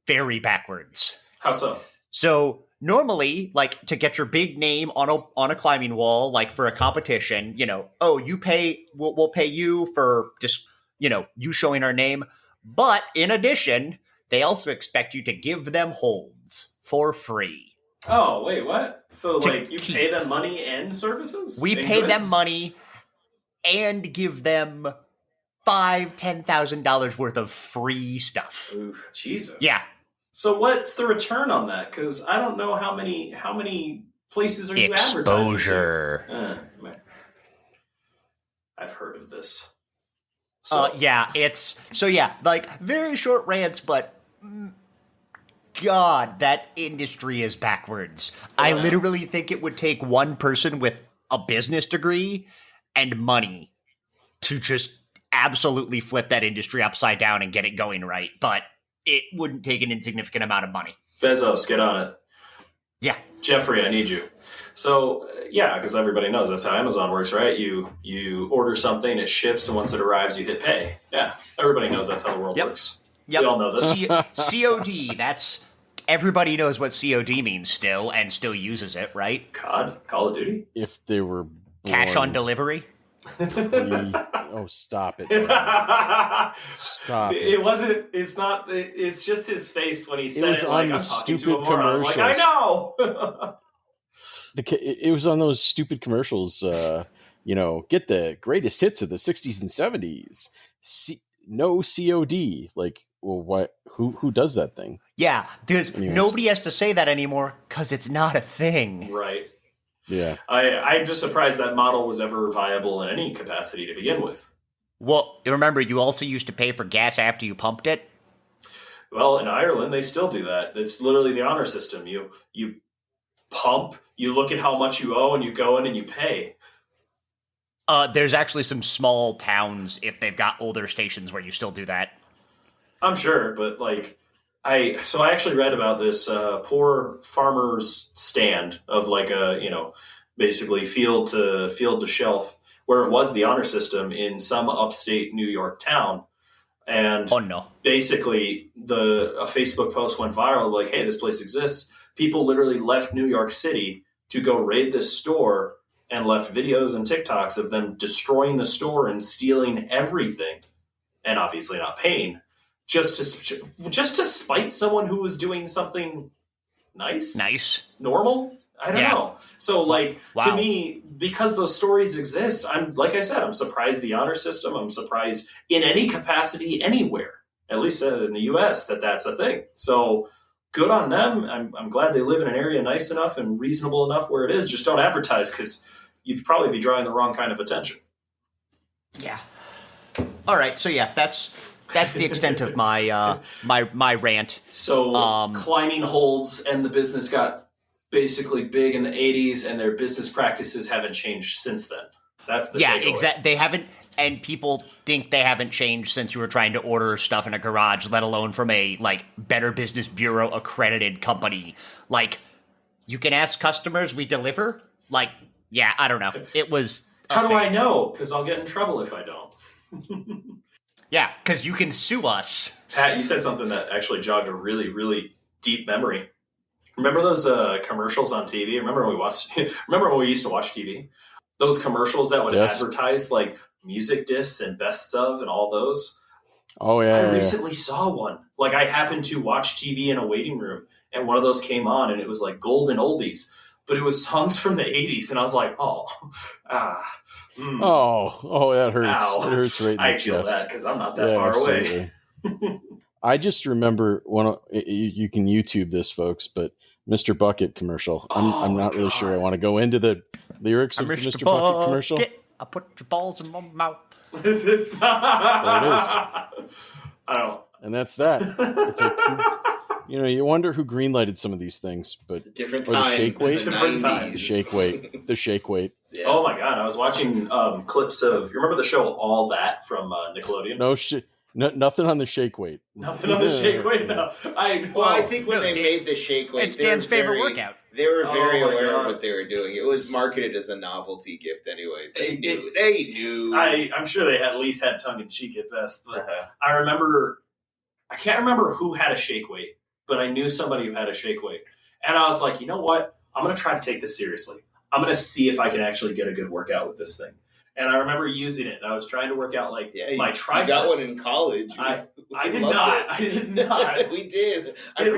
S2: very backwards.
S3: How so?
S2: So normally, like, to get your big name on a climbing wall, like for a competition, we'll pay you for just, you showing our name. But in addition, they also expect you to give them holds for free.
S3: Oh, wait, what? So, you pay them money and services?
S2: We pay them money and give them $5,000-$10,000 worth of free stuff.
S3: Ooh, Jesus.
S2: Yeah.
S3: So what's the return on that? Because I don't know how many places are you advertising to?
S2: Exposure.
S3: I've heard of this.
S2: Very short rants, but God, that industry is backwards. I literally think it would take one person with a business degree and money to just absolutely flip that industry upside down and get it going right. But it wouldn't take an insignificant amount of money.
S3: Bezos, get on it.
S2: Yeah.
S3: Jeffrey, I need you. So, because everybody knows that's how Amazon works, right? You order something, it ships, and once it arrives, you hit pay. Yeah, everybody knows that's how the world works.
S2: Yep.
S3: We all know this.
S2: COD, everybody knows what COD means still, and still uses it, right?
S3: COD? Call of Duty?
S5: If they were
S2: Cash on delivery?
S5: Stop it. Stop it.
S3: It wasn't, it's not, it's just his face when he said
S5: it.
S3: Like, I'm talking to a moron. Like, I know!
S5: It was on those stupid commercials, get the greatest hits of the 60s and 70s. No COD. Like, well, what? Who does that thing?
S2: Yeah, nobody has to say that anymore because it's not a thing.
S3: Right.
S5: Yeah.
S3: I'm just surprised that model was ever viable in any capacity to begin with.
S2: Well, remember, you also used to pay for gas after you pumped it?
S3: Well, in Ireland, they still do that. It's literally the honor system. You pump, you look at how much you owe, and you go in and you pay.
S2: There's actually some small towns, if they've got older stations, where you still do that.
S3: I'm sure, but I actually read about this poor farmer's stand of basically field to shelf, where it was the honor system in some upstate New York town. And basically a Facebook post went viral like, hey, this place exists. People literally left New York City to go raid this store and left videos and TikToks of them destroying the store and stealing everything and obviously not paying. Just to spite someone who was doing something nice, normal. I don't know. So to me, because those stories exist, I'm surprised the honor system. I'm surprised in any capacity anywhere, at least in the U.S. that's a thing. So good on them. I'm glad they live in an area nice enough and reasonable enough where it is. Just don't advertise because you'd probably be drawing the wrong kind of attention.
S2: Yeah. All right. So that's the extent of my my rant.
S3: So climbing holds and the business got basically big in the 80s, and their business practices haven't changed since then. That's the takeaway.
S2: Exactly. They haven't, and people think they haven't changed since you were trying to order stuff in a garage, let alone from a Better Business Bureau accredited company. You can ask customers, we deliver. I don't know. It was.
S3: How do I know? Because I'll get in trouble if I don't.
S2: Yeah, because you can sue us.
S3: Pat, you said something that actually jogged a really, really deep memory. Remember those commercials on TV? Remember when we used to watch TV? Those commercials that would advertise music discs and bests of and all those.
S5: Oh yeah.
S3: I recently saw one. I happened to watch TV in a waiting room, and one of those came on, and it was golden oldies, but it was songs from the 80s, and I was like,
S5: oh, that hurts.
S3: Ow.
S5: It hurts right in the
S3: I
S5: chest.
S3: feel that because I'm not that far away.
S5: I just remember you can YouTube this, folks, but Mr. Bucket commercial. I'm not really sure I want to go into the lyrics of the Mr. Bucket commercial.
S2: I put your balls in my mouth.
S3: It's not.
S5: But it is.
S3: I don't.
S5: And that's that. It's you wonder who greenlighted some of these things, but
S4: different
S5: time.
S4: Or
S5: the shake weight.
S3: Different time.
S5: The shake weight. The shake weight.
S3: Yeah. Oh my God! I was watching clips of. You remember the show All That from Nickelodeon?
S5: No shit. No, nothing on the shake weight.
S3: Nothing on the shake weight. No.
S4: I think when they made the shake weight,
S2: it's Dan's favorite workout.
S4: They were very aware of what they were doing. It was marketed as a novelty gift, anyways. They knew.
S3: I'm sure they at least had tongue in cheek at best. But I remember, I can't remember who had a shake weight, but I knew somebody who had a shake weight, And I was like, you know what? I'm going to try to take this seriously. I'm going to see if I can actually get a good workout with this thing. And I remember using it, and I was trying to work out my triceps.
S4: You got one in college.
S3: I did not. I did not.
S4: We did.
S2: I did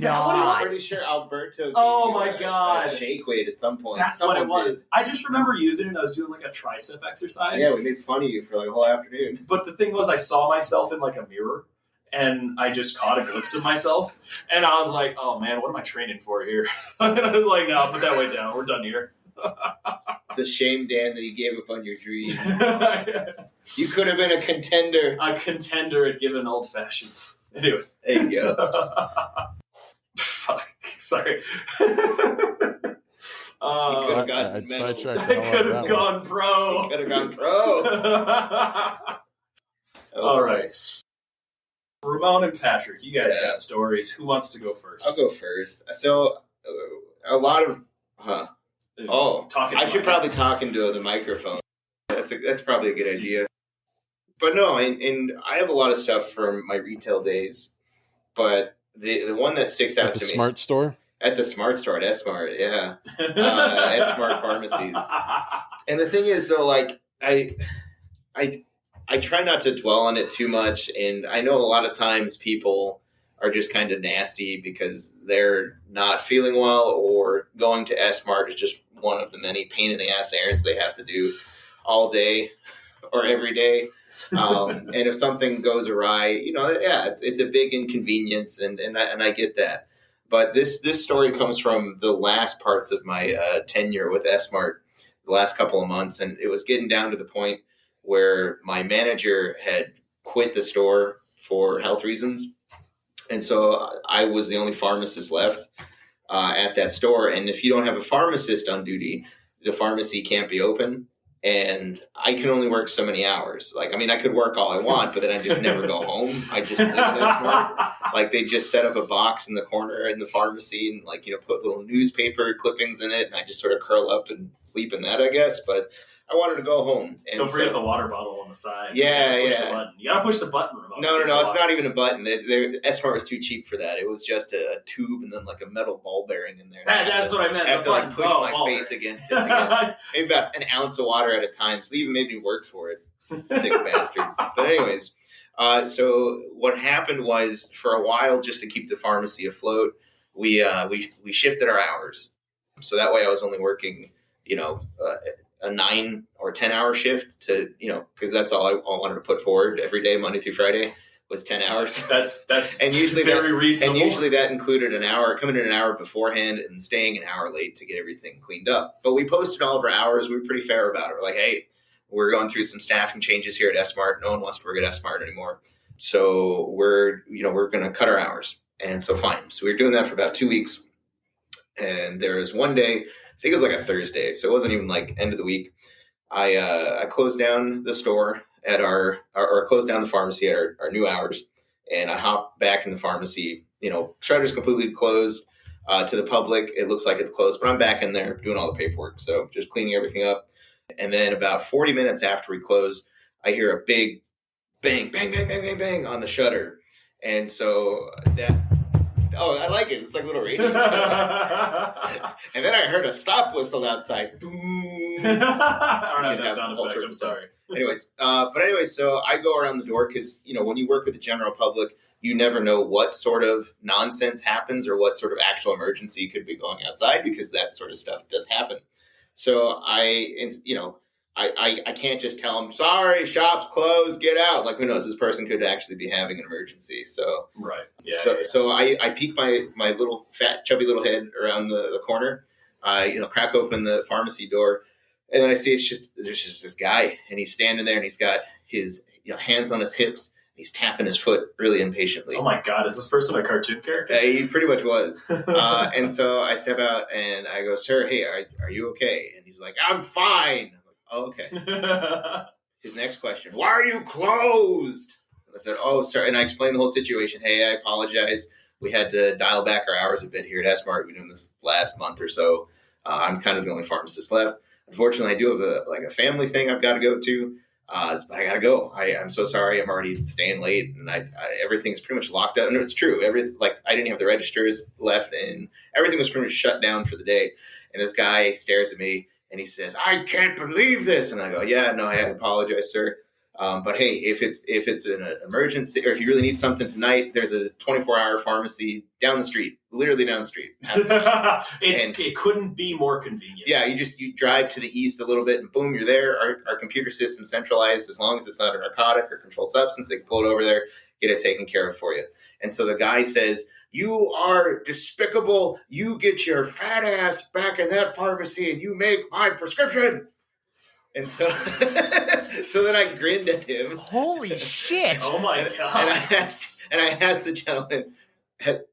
S2: not.
S4: I'm pretty sure Alberto.
S3: Oh my god!
S4: Shake weight at some point.
S3: That's what it was. I just remember using it. And I was doing like a tricep exercise.
S4: Yeah, we made fun of you for like a whole afternoon.
S3: But the thing was, I saw myself in like a mirror, and I just caught a glimpse of myself, and I was like, "Oh man, what am I training for here?" And I was like, "No, put that weight down. We're done here."
S4: It's a shame, Dan, that you gave up on your dreams. You could have been a contender.
S3: A contender at given old fashions. Anyway.
S4: There you go.
S3: Fuck. Sorry.
S5: I'd sidetracked.
S3: I could have gone pro.
S4: Could have gone pro.
S3: All right. Ramon and Patrick, you guys got stories. Who wants to go first?
S4: I'll go first. So, a lot of... I should probably talk into the microphone. That's probably a good idea. But no, and I have a lot of stuff from my retail days, but the one that sticks out to me... At the
S5: Smart Store?
S4: At the Smart Store, at S-Mart, yeah. S-Mart pharmacies. And the thing is, though, like, I try not to dwell on it too much, and I know a lot of times people are just kind of nasty because they're not feeling well, or going to S-Mart is just one of the many pain-in-the-ass errands they have to do all day or every day. And if something goes awry, it's a big inconvenience, and I get that. But this story comes from the last parts of my tenure with S-Mart, the last couple of months, and it was getting down to the point where my manager had quit the store for health reasons. And so I was the only pharmacist left at that store. And if you don't have a pharmacist on duty, the pharmacy can't be open. And I can only work so many hours. Like, I mean, I could work all I want, but then I just never go home. I just live in S-Mart. Like, they just set up a box in the corner in the pharmacy and, like, put little newspaper clippings in it. And I just sort of curl up and sleep in that, I guess. But I wanted to go home. And
S3: don't forget the water bottle on the side.
S4: Yeah,
S3: you gotta push the button.
S4: No, it's not even a button. S-Mart was too cheap for that. It was just a tube and then like a metal ball bearing in there.
S3: That's what I meant.
S4: I have to like push my face against it to get maybe about an ounce of water at a time. So they even made me work for it. Sick bastards. But anyways, so what happened was, for a while, just to keep the pharmacy afloat, we shifted our hours. So that way I was only working, a 9 or 10 hour shift to, because that's all I wanted to put forward every day, Monday through Friday, was 10 hours.
S3: That's
S4: and usually
S3: very reasonable.
S4: And usually that included coming in an hour beforehand and staying an hour late to get everything cleaned up. But we posted all of our hours. We were pretty fair about it. We're like, hey, we're going through some staffing changes here at S-Mart. No one wants to work at S-Mart anymore. So we're going to cut our hours. And so fine. So we were doing that for about 2 weeks. And there was one day, I think it was like a Thursday, so it wasn't even like end of the week. I closed down the store or closed down the pharmacy at our new hours, and I hopped back in the pharmacy. Shutter's completely closed to the public. It looks like it's closed, but I'm back in there doing all the paperwork, so just cleaning everything up. And then about 40 minutes after we close, I hear a big bang, bang, bang, bang, bang, bang on the shutter, and so that. Oh, I like it. It's like a little radio show. And then I heard a stop whistle outside. Boom.
S3: I don't have that sound effect. I'm sorry.
S4: Anyways, so I go around the door because, when you work with the general public, you never know what sort of nonsense happens or what sort of actual emergency could be going outside, because that sort of stuff does happen. So I can't just tell them, sorry, shop's closed, get out. Like, who knows? This person could actually be having an emergency. So
S3: right.
S4: So I peek my little fat, chubby little head around the corner, crack open the pharmacy door, and then I see there's just this guy, and he's standing there, and he's got his hands on his hips. He's tapping his foot really impatiently.
S3: Oh my God, is this person a cartoon character?
S4: He pretty much was. And so I step out and I go, sir, hey, are you okay? And he's like, I'm fine. Oh, okay. His next question, why are you closed? And I said, oh, sorry. And I explained the whole situation. Hey, I apologize. We had to dial back our hours a bit here at S-Mart. We've been doing this last month or so. I'm kind of the only pharmacist left. Unfortunately, I do have a family thing I've got to go to. But I gotta go. I'm so sorry. I'm already staying late, and everything's pretty much locked up. And it's true. I didn't have the registers left, and everything was pretty much shut down for the day. And this guy stares at me and he says, "I can't believe this." And I go, "Yeah, no, I apologize, sir. But hey, if it's an emergency, or if you really need something tonight, there's a 24-hour pharmacy down the street, literally down the street."
S3: It couldn't be more convenient.
S4: Yeah, you drive to the east a little bit, and boom, you're there. Our computer system's centralized. As long as it's not a narcotic or controlled substance, they can pull it over there, get it taken care of for you. And so the guy says, "You are despicable. You get your fat ass back in that pharmacy, and you make my prescription." And so, so then I grinned at him.
S2: Holy shit!
S3: Oh my god!
S4: And I asked the gentleman,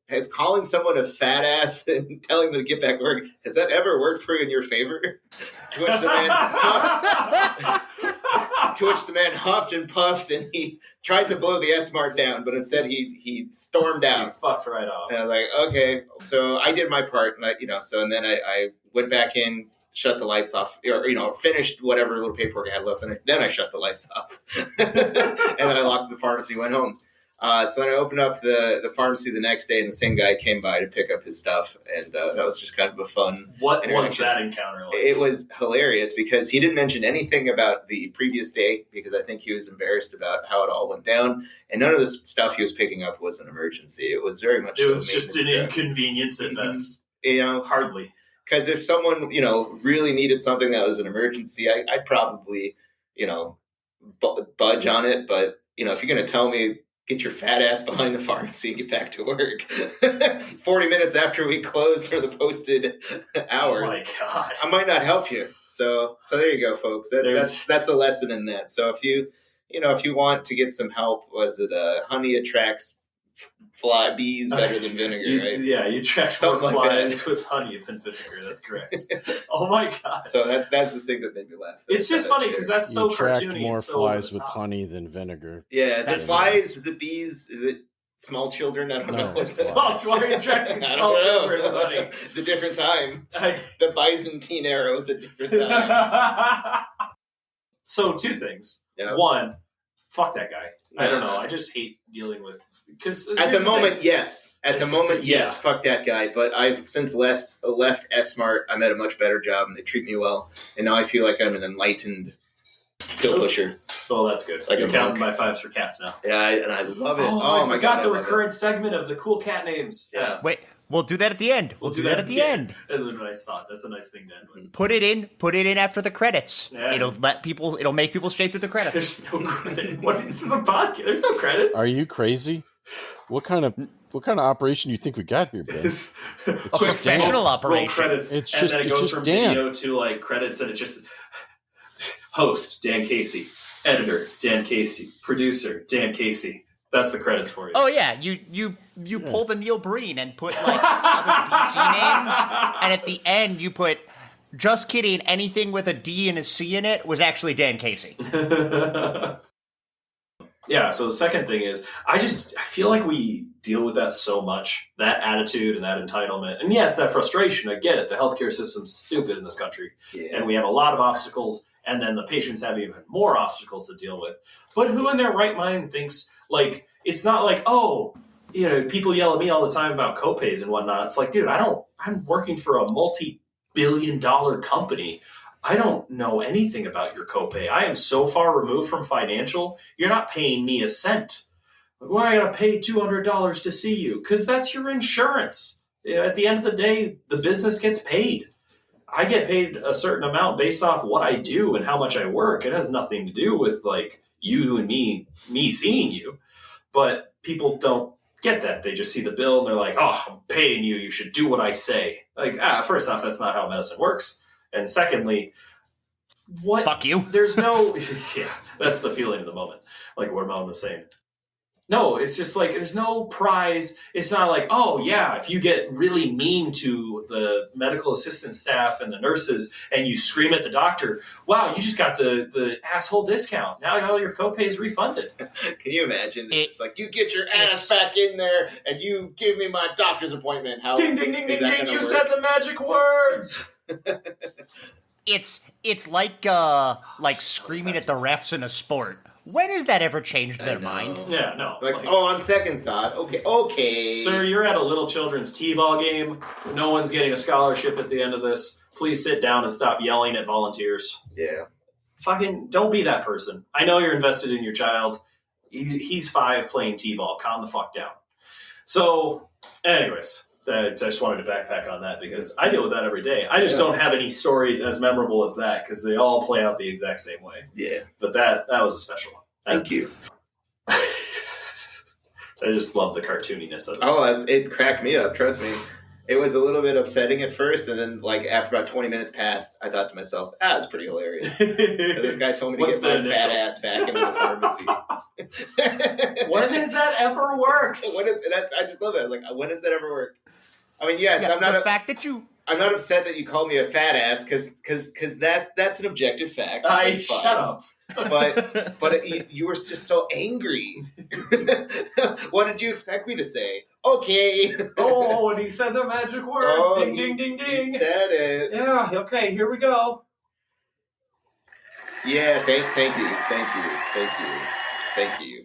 S4: "Has calling someone a fat ass and telling them to get back to work, has that ever worked for you in your favor?" To which the man huffed and puffed, and he tried to blow the S-Mart down, but instead he stormed out.
S3: He fucked right off.
S4: And I was like, okay. So I did my part, and and then I went back in, shut the lights off, or finished whatever little paperwork I had left, and then I shut the lights off. And then I locked the pharmacy, went home. So then I opened up the pharmacy the next day, and the same guy came by to pick up his stuff, and that was just kind of a fun.
S3: What was that encounter like?
S4: It was hilarious because he didn't mention anything about the previous day, because I think he was embarrassed about how it all went down, and none of the stuff he was picking up was an emergency. It was very much.
S3: It was just an inconvenience at best. Hardly.
S4: Because if someone, really needed something that was an emergency, I'd probably, budge on it. But, if you're going to tell me, get your fat ass behind the pharmacy and get back to work 40 minutes after we close for the posted hours,
S3: oh my God.
S4: I might not help you. So there you go, folks. That's a lesson in that. So if you want to get some help, honey attracts bees better than vinegar, right?
S3: Yeah, you attract more flies with honey than vinegar. That's correct. Oh my God!
S4: So that's the thing that made me laugh.
S3: It's just funny because that's so cartoony.
S5: You attract more flies with honey than vinegar.
S4: Yeah, is it flies? Is it bees? Is it small children? I don't know.
S3: Why are you attracting small children with honey?
S4: It's a different time. The Byzantine era was a different time.
S3: So 2 things.
S4: Yep.
S3: 1, fuck that guy. I don't know. I just hate dealing with
S4: at the moment, yes. At the moment, yes. Fuck that guy. But I've since left S-Mart. I'm at a much better job, and they treat me well. And now I feel like I'm an enlightened pill pusher.
S3: Oh, that's good. Like you're counting my 5s for cats now.
S4: Yeah, and I love it.
S3: Oh my God! The recurrent segment of the cool cat names.
S4: Yeah.
S2: Wait. We'll do that at the end. We'll do that at the end.
S3: That's a nice thought. That's a nice thing to end with.
S2: Put it in after the credits.
S3: Yeah.
S2: It'll make people straight through the credits.
S3: There's no credit. This is a podcast. There's no credits.
S5: Are you crazy? What kind of operation do you think we got here, Ben?
S2: It's a professional operation.
S3: Roll credits.
S5: It's
S3: and
S5: just
S3: then it goes from
S5: Dan.
S3: video to like credits, and it just host Dan Casey, editor Dan Casey, producer Dan Casey. That's the credits for you.
S2: Oh yeah, you pull the Neil Breen and put like other DC names, and at the end you put, just kidding, anything with a D and a C in it was actually Dan Casey.
S3: Yeah, so the second thing is, I feel like we deal with that so much, that attitude and that entitlement. And yes, that frustration, I get it. The healthcare system's stupid in this country, and we have a lot of obstacles, and then the patients have even more obstacles to deal with. But who in their right mind thinks, like, it's not like, people yell at me all the time about copays and whatnot. It's like, dude, I'm working for a multi-billion-dollar company. I don't know anything about your copay. I am so far removed from financial. You're not paying me a cent. Why am I going to pay $200 to see you? Because that's your insurance. At the end of the day, the business gets paid. I get paid a certain amount based off what I do and how much I work. It has nothing to do with like you and me seeing you. But people don't get that. They just see the bill and they're like, oh, I'm paying you. You should do what I say. Like, first off, that's not how medicine works. And secondly, what?
S2: Fuck you.
S3: There's no, yeah, that's the feeling of the moment. Like what Mom was saying. No, it's just like, there's no prize. It's not like, oh yeah, if you get really mean to the medical assistant staff and the nurses and you scream at the doctor, wow, you just got the asshole discount. Now all your copay is refunded.
S4: Can you imagine? It's like, you get your ass back in there and you give me my doctor's appointment. How
S3: ding, ding, ding, ding, ding. You said the magic words.
S2: it's like screaming at the refs in a sport. When has that ever changed their mind?
S3: Yeah, no.
S4: Like, on second thought, okay.
S3: Sir, you're at a little children's t-ball game. No one's getting a scholarship at the end of this. Please sit down and stop yelling at volunteers.
S4: Yeah.
S3: Fucking don't be that person. I know you're invested in your child. He's 5 playing t-ball. Calm the fuck down. So, anyways, I just wanted to backpack on that because I deal with that every day. I just don't have any stories as memorable as that because they all play out the exact same way.
S4: Yeah.
S3: But that was a special one.
S4: Thank you.
S3: I just love the cartooniness of it.
S4: Oh, it cracked me up. Trust me. It was a little bit upsetting at first, and then, after about 20 minutes passed, I thought to myself, it's pretty hilarious. And this guy told me to get my fat ass back into the pharmacy.
S3: When has that ever worked?
S4: I just love that. Like, when has that ever worked? I mean, yes,
S2: I'm not upset
S4: that you called me a fat ass because that's an objective fact.
S3: Shut up.
S4: But you were just so angry. What did you expect me to say? Okay.
S3: Oh, and he said the magic words. Ding, ding, ding, ding.
S4: He said it.
S3: Yeah. Okay. Here we go.
S4: Yeah. Thank you.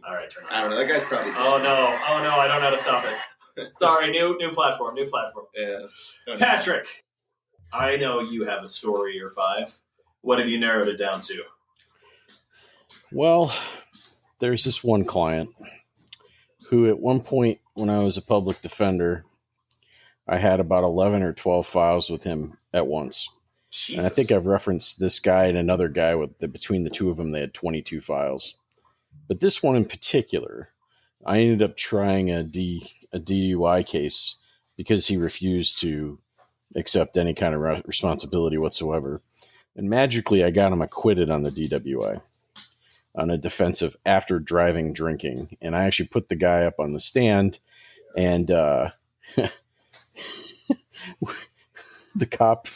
S3: All right. Turn it on.
S4: I don't know. That guy's probably.
S3: Oh no. I don't know how to stop it. Sorry. New platform.
S4: Yeah.
S3: Patrick, I know you have a story or 5. What have you narrowed it down to?
S5: Well, there's this one client who at one point when I was a public defender, I had about 11 or 12 files with him at once.
S3: Jesus.
S5: And I think I've referenced this guy and another guy between the two of them, they had 22 files. But this one in particular, I ended up trying a DUI case because he refused to accept any kind of responsibility whatsoever. And magically, I got him acquitted on the DWI. On a defensive after driving drinking. And I actually put the guy up on the stand and the cop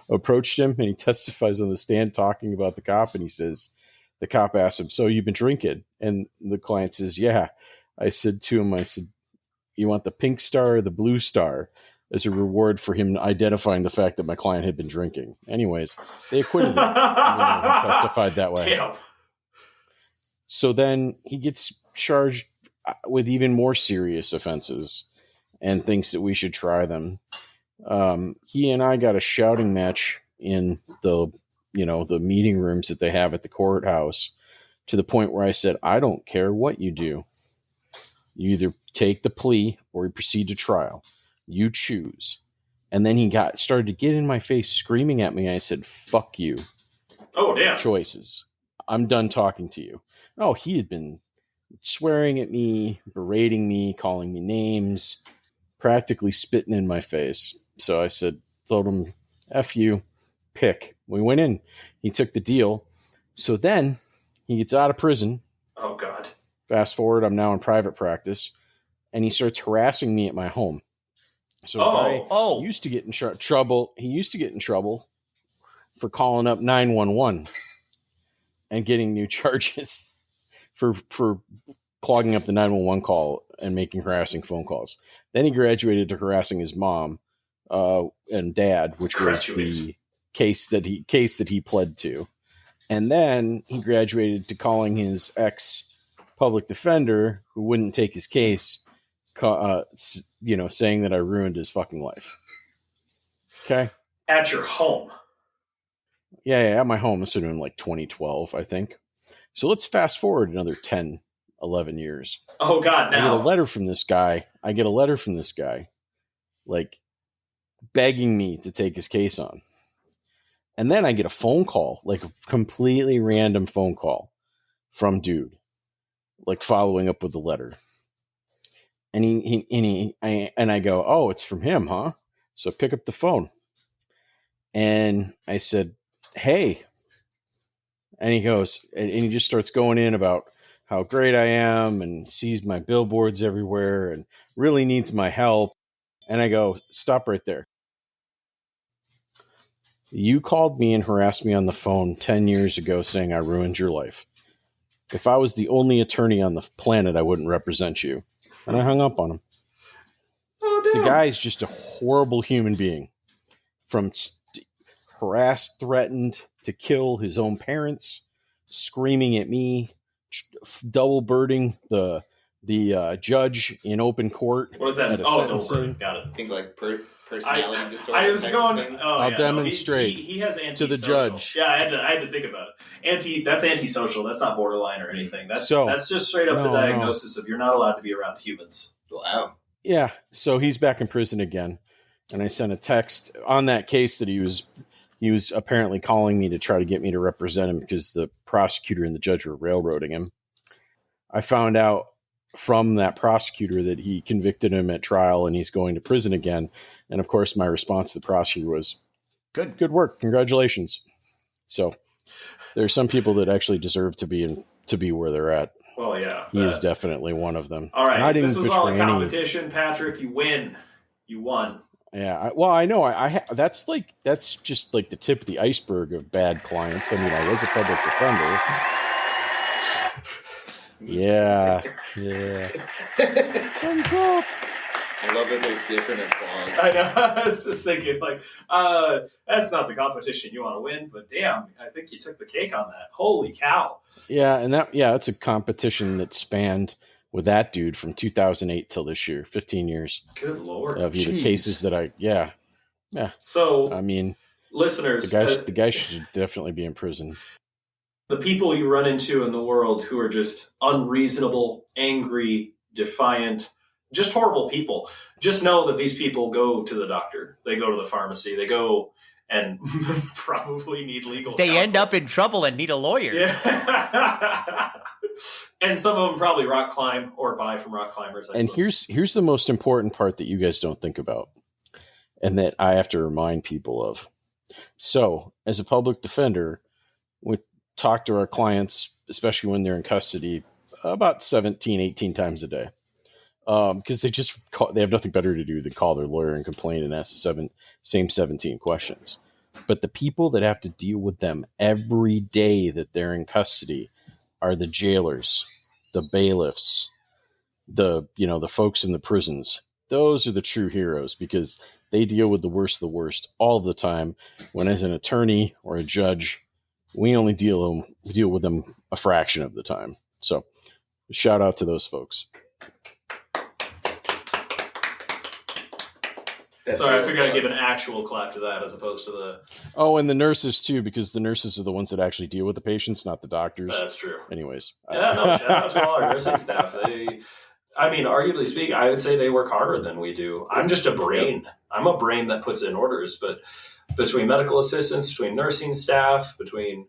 S5: approached him and he testifies on the stand talking about the cop and the cop asked him, so you've been drinking? And the client says, yeah. I said to him, you want the pink star or the blue star as a reward for him identifying the fact that my client had been drinking? Anyways, they acquitted him. He testified that way.
S3: Damn.
S5: So then he gets charged with even more serious offenses and thinks that we should try them. He and I got a shouting match in the meeting rooms that they have at the courthouse to the point where I said, I don't care what you do. You either take the plea or you proceed to trial. You choose. And then he started to get in my face screaming at me. I said, fuck you.
S3: Oh, damn.
S5: Choices. I'm done talking to you. Oh, he had been swearing at me, berating me, calling me names, practically spitting in my face. So I told him, F you, pick. We went in. He took the deal. So then he gets out of prison.
S3: Oh, God.
S5: Fast forward, I'm now in private practice. And he starts harassing me at my home. So used to get in trouble. He used to get in trouble for calling up 911 and getting new charges for clogging up the 911 call and making harassing phone calls. Then he graduated to harassing his mom and dad, which was the case that he pled to. And then he graduated to calling his ex public defender who wouldn't take his case, saying that I ruined his fucking life. Okay.
S3: At your home.
S5: Yeah, at my home. This was in 2012, I think. So let's fast forward another 10, 11 years.
S3: Oh, God, now.
S5: I get a letter from this guy, begging me to take his case on. And then I get a phone call, a completely random phone call from dude, following up with the letter. And I go, oh, it's from him, huh? So I pick up the phone. And I said, hey. And he goes, and he just starts going in about how great I am and sees my billboards everywhere and really needs my help. And I go, stop right there. You called me and harassed me on the phone 10 years ago saying I ruined your life. If I was the only attorney on the planet, I wouldn't represent you. And I hung up on him.
S3: Oh, damn.
S5: The guy is just a horrible human being. harassed, threatened to kill his own parents, screaming at me, double birding the judge in open court.
S3: What is that?
S5: At a
S3: Double
S5: sentencing.
S3: bird. Got it.
S4: I think like personality disorder.
S3: I was going.
S5: I'll demonstrate
S3: he has antisocial.
S5: to the judge.
S3: Yeah, I had to think about it. That's antisocial. That's not borderline or anything. That's just straight up the diagnosis of you're not allowed to be around humans.
S4: Wow.
S5: Yeah. So he's back in prison again, and I sent a text on that case that he was apparently calling me to try to get me to represent him because the prosecutor and the judge were railroading him. I found out from that prosecutor that he convicted him at trial and he's going to prison again. And of course, my response to the prosecutor was, good work. Congratulations. So there are some people that actually deserve to be where they're at.
S3: Well, yeah.
S5: He is definitely one of them.
S3: All right. This was all a competition, Patrick. You win. You won.
S5: Yeah. I know. That's just like the tip of the iceberg of bad clients. I mean, I was a public defender. Yeah. Thumbs up.
S4: I love that there's different applause.
S3: I know. I was just thinking, that's not the competition you want to win, but damn, I think you took the cake on that. Holy cow.
S5: Yeah, and that's a competition that spanned with that dude from 2008 till this year, 15 years.
S3: Good Lord.
S5: Of the cases that yeah.
S3: So,
S5: I mean,
S3: listeners,
S5: the guy should definitely be in prison.
S3: The people you run into in the world who are just unreasonable, angry, defiant, just horrible people, just know that these people go to the doctor. They go to the pharmacy. They go and probably need legal counsel.
S2: They end up in trouble and need a lawyer.
S3: Yeah. And some of them probably rock climb or buy from rock climbers.
S5: And here's the most important part that you guys don't think about and that I have to remind people of. So as a public defender, we talk to our clients, especially when they're in custody, about 17, 18 times a day. Because they have nothing better to do than call their lawyer and complain and ask the same 17 questions. But the people that have to deal with them every day that they're in custody are the jailers, the bailiffs, the folks in the prisons. Those are the true heroes because they deal with the worst of the worst all the time. When as an attorney or a judge, we only deal with them a fraction of the time. So shout out to those folks.
S3: Sorry, I figured I'd give an actual clap to that as opposed to the...
S5: Oh, and the nurses, too, because the nurses are the ones that actually deal with the patients, not the doctors.
S3: That's true.
S5: Anyways.
S3: Yeah, no, shout out to all our nursing staff. Arguably speaking, I would say they work harder than we do. I'm just a brain. I'm a brain that puts in orders, but between medical assistants, between nursing staff, between,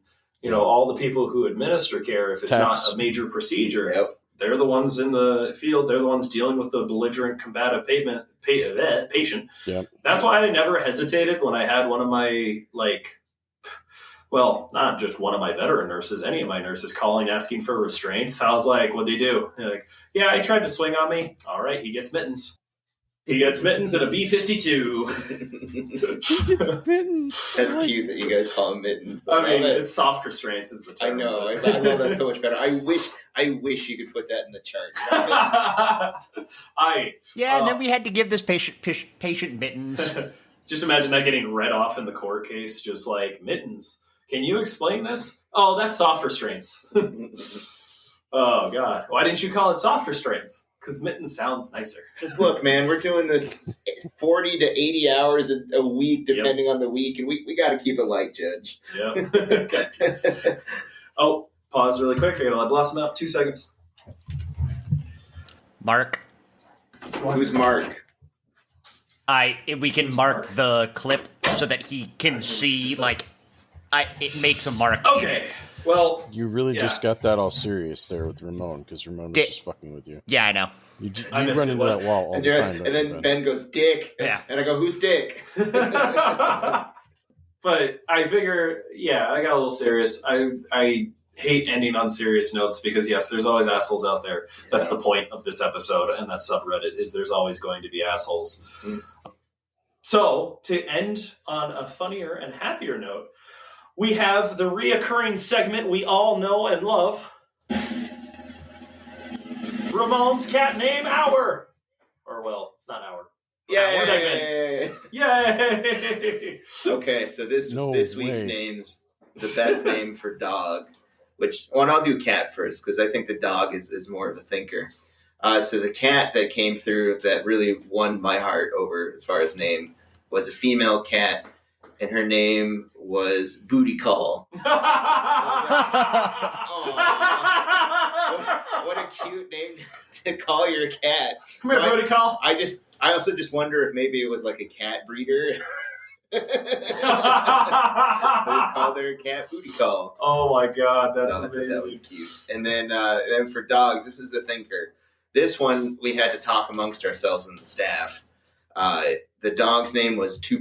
S3: all the people who administer care, if it's not a major procedure, they're the ones in the field. They're the ones dealing with the belligerent, combative patient.
S5: Yep.
S3: That's why I never hesitated when I had one of my, not just one of my veteran nurses, any of my nurses calling, asking for restraints. I was like, what'd he do? They're like, yeah, he tried to swing on me. All right, he gets mittens. He gets mittens and a B-52.
S5: He gets mittens.
S4: That's cute that you guys call them mittens.
S3: It's soft restraints is the term.
S4: I know. I love that so much better. I wish you could put that in the chart.
S2: And then we had to give this patient mittens.
S3: Just imagine that getting read off in the court case, just like, mittens. Can you explain this? Oh, that's soft restraints. Oh, God. Why didn't you call it soft restraints? Because mittens sounds nicer.
S4: Just look, man, we're doing this 40 to 80 hours a week, depending on the week, and we got to keep it light, Judge.
S3: Yeah. Oh, pause really quick. I got to let blossom out. 2 seconds.
S2: Mark.
S4: Who's Mark?
S2: We can mark the clip so that he can see, it makes a mark.
S3: Okay. Well,
S5: you really just got that all serious there with Ramon because Ramon was just fucking with you.
S2: Yeah, I know.
S5: You run into that wall all the time.
S4: And then Ben goes, Dick.
S2: Yeah.
S4: And I go, who's Dick?
S3: But I figure, I got a little serious. I hate ending on serious notes because, yes, there's always assholes out there. That's the point of this episode and that subreddit is there's always going to be assholes. Mm. So to end on a funnier and happier note, we have the reoccurring segment we all know and love. Ramon's Cat Name Hour. Or, well, not hour.
S4: Yay!
S3: Yay!
S4: Okay, so this week's name's the best name for dog. I'll do cat first because I think the dog is more of a thinker. So the cat that came through that really won my heart over as far as name was a female cat, and her name was Booty Call. What a cute name to call your cat.
S3: Come here, Booty Call.
S4: I also just wonder if maybe it was like a cat breeder. They called her cat Booty Call.
S3: Oh my god, that's amazing.
S4: That was cute. And then for dogs, this is the thinker. This one we had to talk amongst ourselves and the staff. The dog's name was 2%.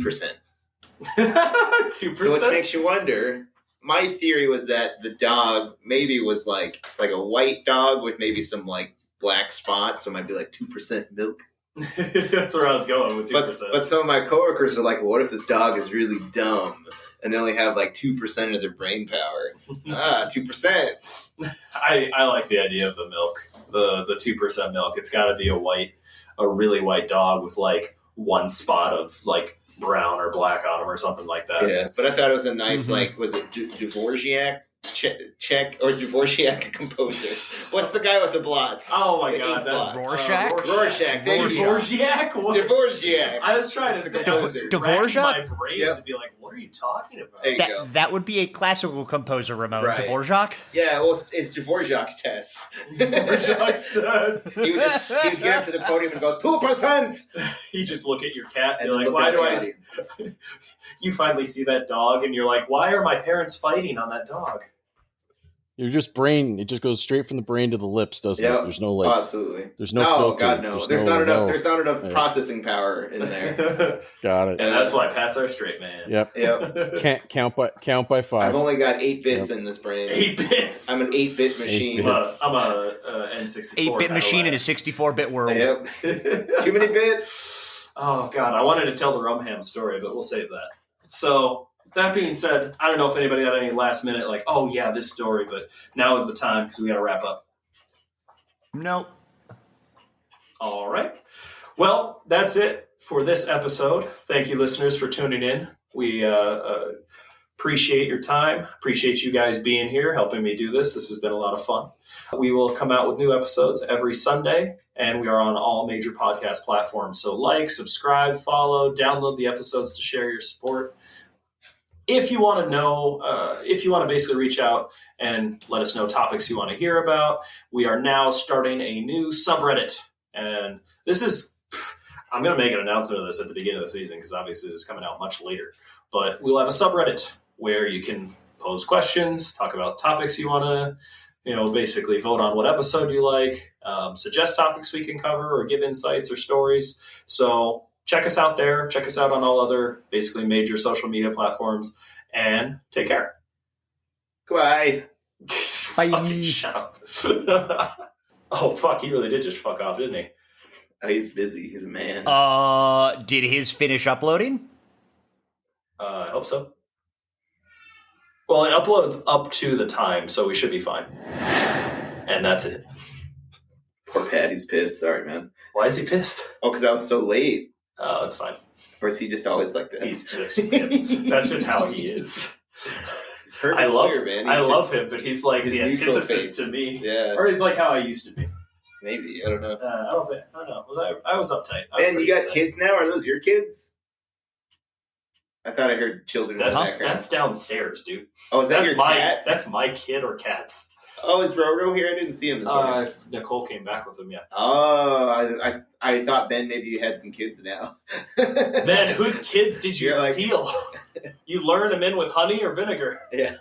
S3: 2%.
S4: So which makes you wonder. My theory was that the dog maybe was like a white dog with maybe some like black spots, so it might be like 2% milk.
S3: That's where I was going with 2%.
S4: But some of my coworkers are like, well, what if this dog is really dumb and they only have like 2% of their brain power? 2%.
S3: I like the idea of the milk, the 2% milk. It's got to be a really white dog with like one spot of like brown or black on him or something like that.
S4: Yeah, but I thought it was a nice was it Dvorak? Czech or Dvorak, a composer. What's the guy with the blots?
S3: Oh my god, that's
S2: Rorschach.
S4: Rorschach.
S3: Dvorak. What?
S4: Dvorak.
S3: I was trying to think. I was racking my brain to be like, what are you talking about?
S4: There you go.
S2: That would be a classical composer, Ramon.
S4: Right.
S2: Dvorak.
S4: Yeah, well, it's Dvorak's test.
S3: Dvorak's test.
S4: He would get up to the podium and go 2%.
S3: You just look at your cat and you're like, why do I? You finally see that dog and you're like, why are my parents fighting on that dog?
S5: You're just brain. It just goes straight from the brain to the lips, doesn't it? There's no
S4: absolutely.
S5: There's no filter.
S4: God, no. There's not enough processing power in there.
S5: Got it.
S3: And that's why Pats are straight, man.
S5: Yep. Can't count by 5.
S4: I've only got 8 bits in this brain.
S3: 8 bits.
S4: I'm an 8-bit machine.
S3: I'm a N64.
S2: 8-bit machine in a 64-bit world.
S4: Yep. Too many bits.
S3: Oh god, I wanted to tell the Rumham story, but we'll save that. So. That being said, I don't know if anybody had any last minute, like, oh yeah, this story, but now is the time because we got to wrap up.
S2: Nope.
S3: All right. Well, that's it for this episode. Thank you, listeners, for tuning in. We appreciate your time. Appreciate you guys being here, helping me do this. This has been a lot of fun. We will come out with new episodes every Sunday, and we are on all major podcast platforms. So like, subscribe, follow, download the episodes to share your support. If you want to know, if you want to basically reach out and let us know topics you want to hear about, we are now starting a new subreddit. And this is, I'm going to make an announcement of this at the beginning of the season because obviously this is coming out much later. But we'll have a subreddit where you can pose questions, talk about topics you want to, basically vote on what episode you like, suggest topics we can cover or give insights or stories. So check us out there. Check us out on all other basically major social media platforms. And take care.
S4: Goodbye.
S3: Fucking shut up. Oh, fuck. He really did just fuck off, didn't he?
S4: Oh, he's busy. He's a man.
S2: Did his finish uploading?
S3: I hope so. Well, it uploads up to the time, so we should be fine. And that's it.
S4: Poor Patty's pissed. Sorry, man.
S3: Why is he pissed?
S4: Oh, because I was so late.
S3: Oh, it's fine.
S4: Or is he just always like that?
S3: That's just how he is.
S4: I
S3: love him, but he's like the antithesis to me.
S4: Yeah.
S3: Or he's like how I used to be.
S4: Maybe. I don't know.
S3: I don't know. I was uptight.
S4: Man, you got kids now? Are those your kids? I thought I heard children in the background.
S3: That's downstairs, dude.
S4: Oh, is that your cat?
S3: That's my kid or cats.
S4: Oh, is Roro here? I didn't see him this morning.
S3: Nicole came back with him, yeah.
S4: Oh, I thought, Ben, maybe you had some kids now.
S3: Ben, whose kids did you steal? You lured them in with honey or vinegar?
S4: Yeah.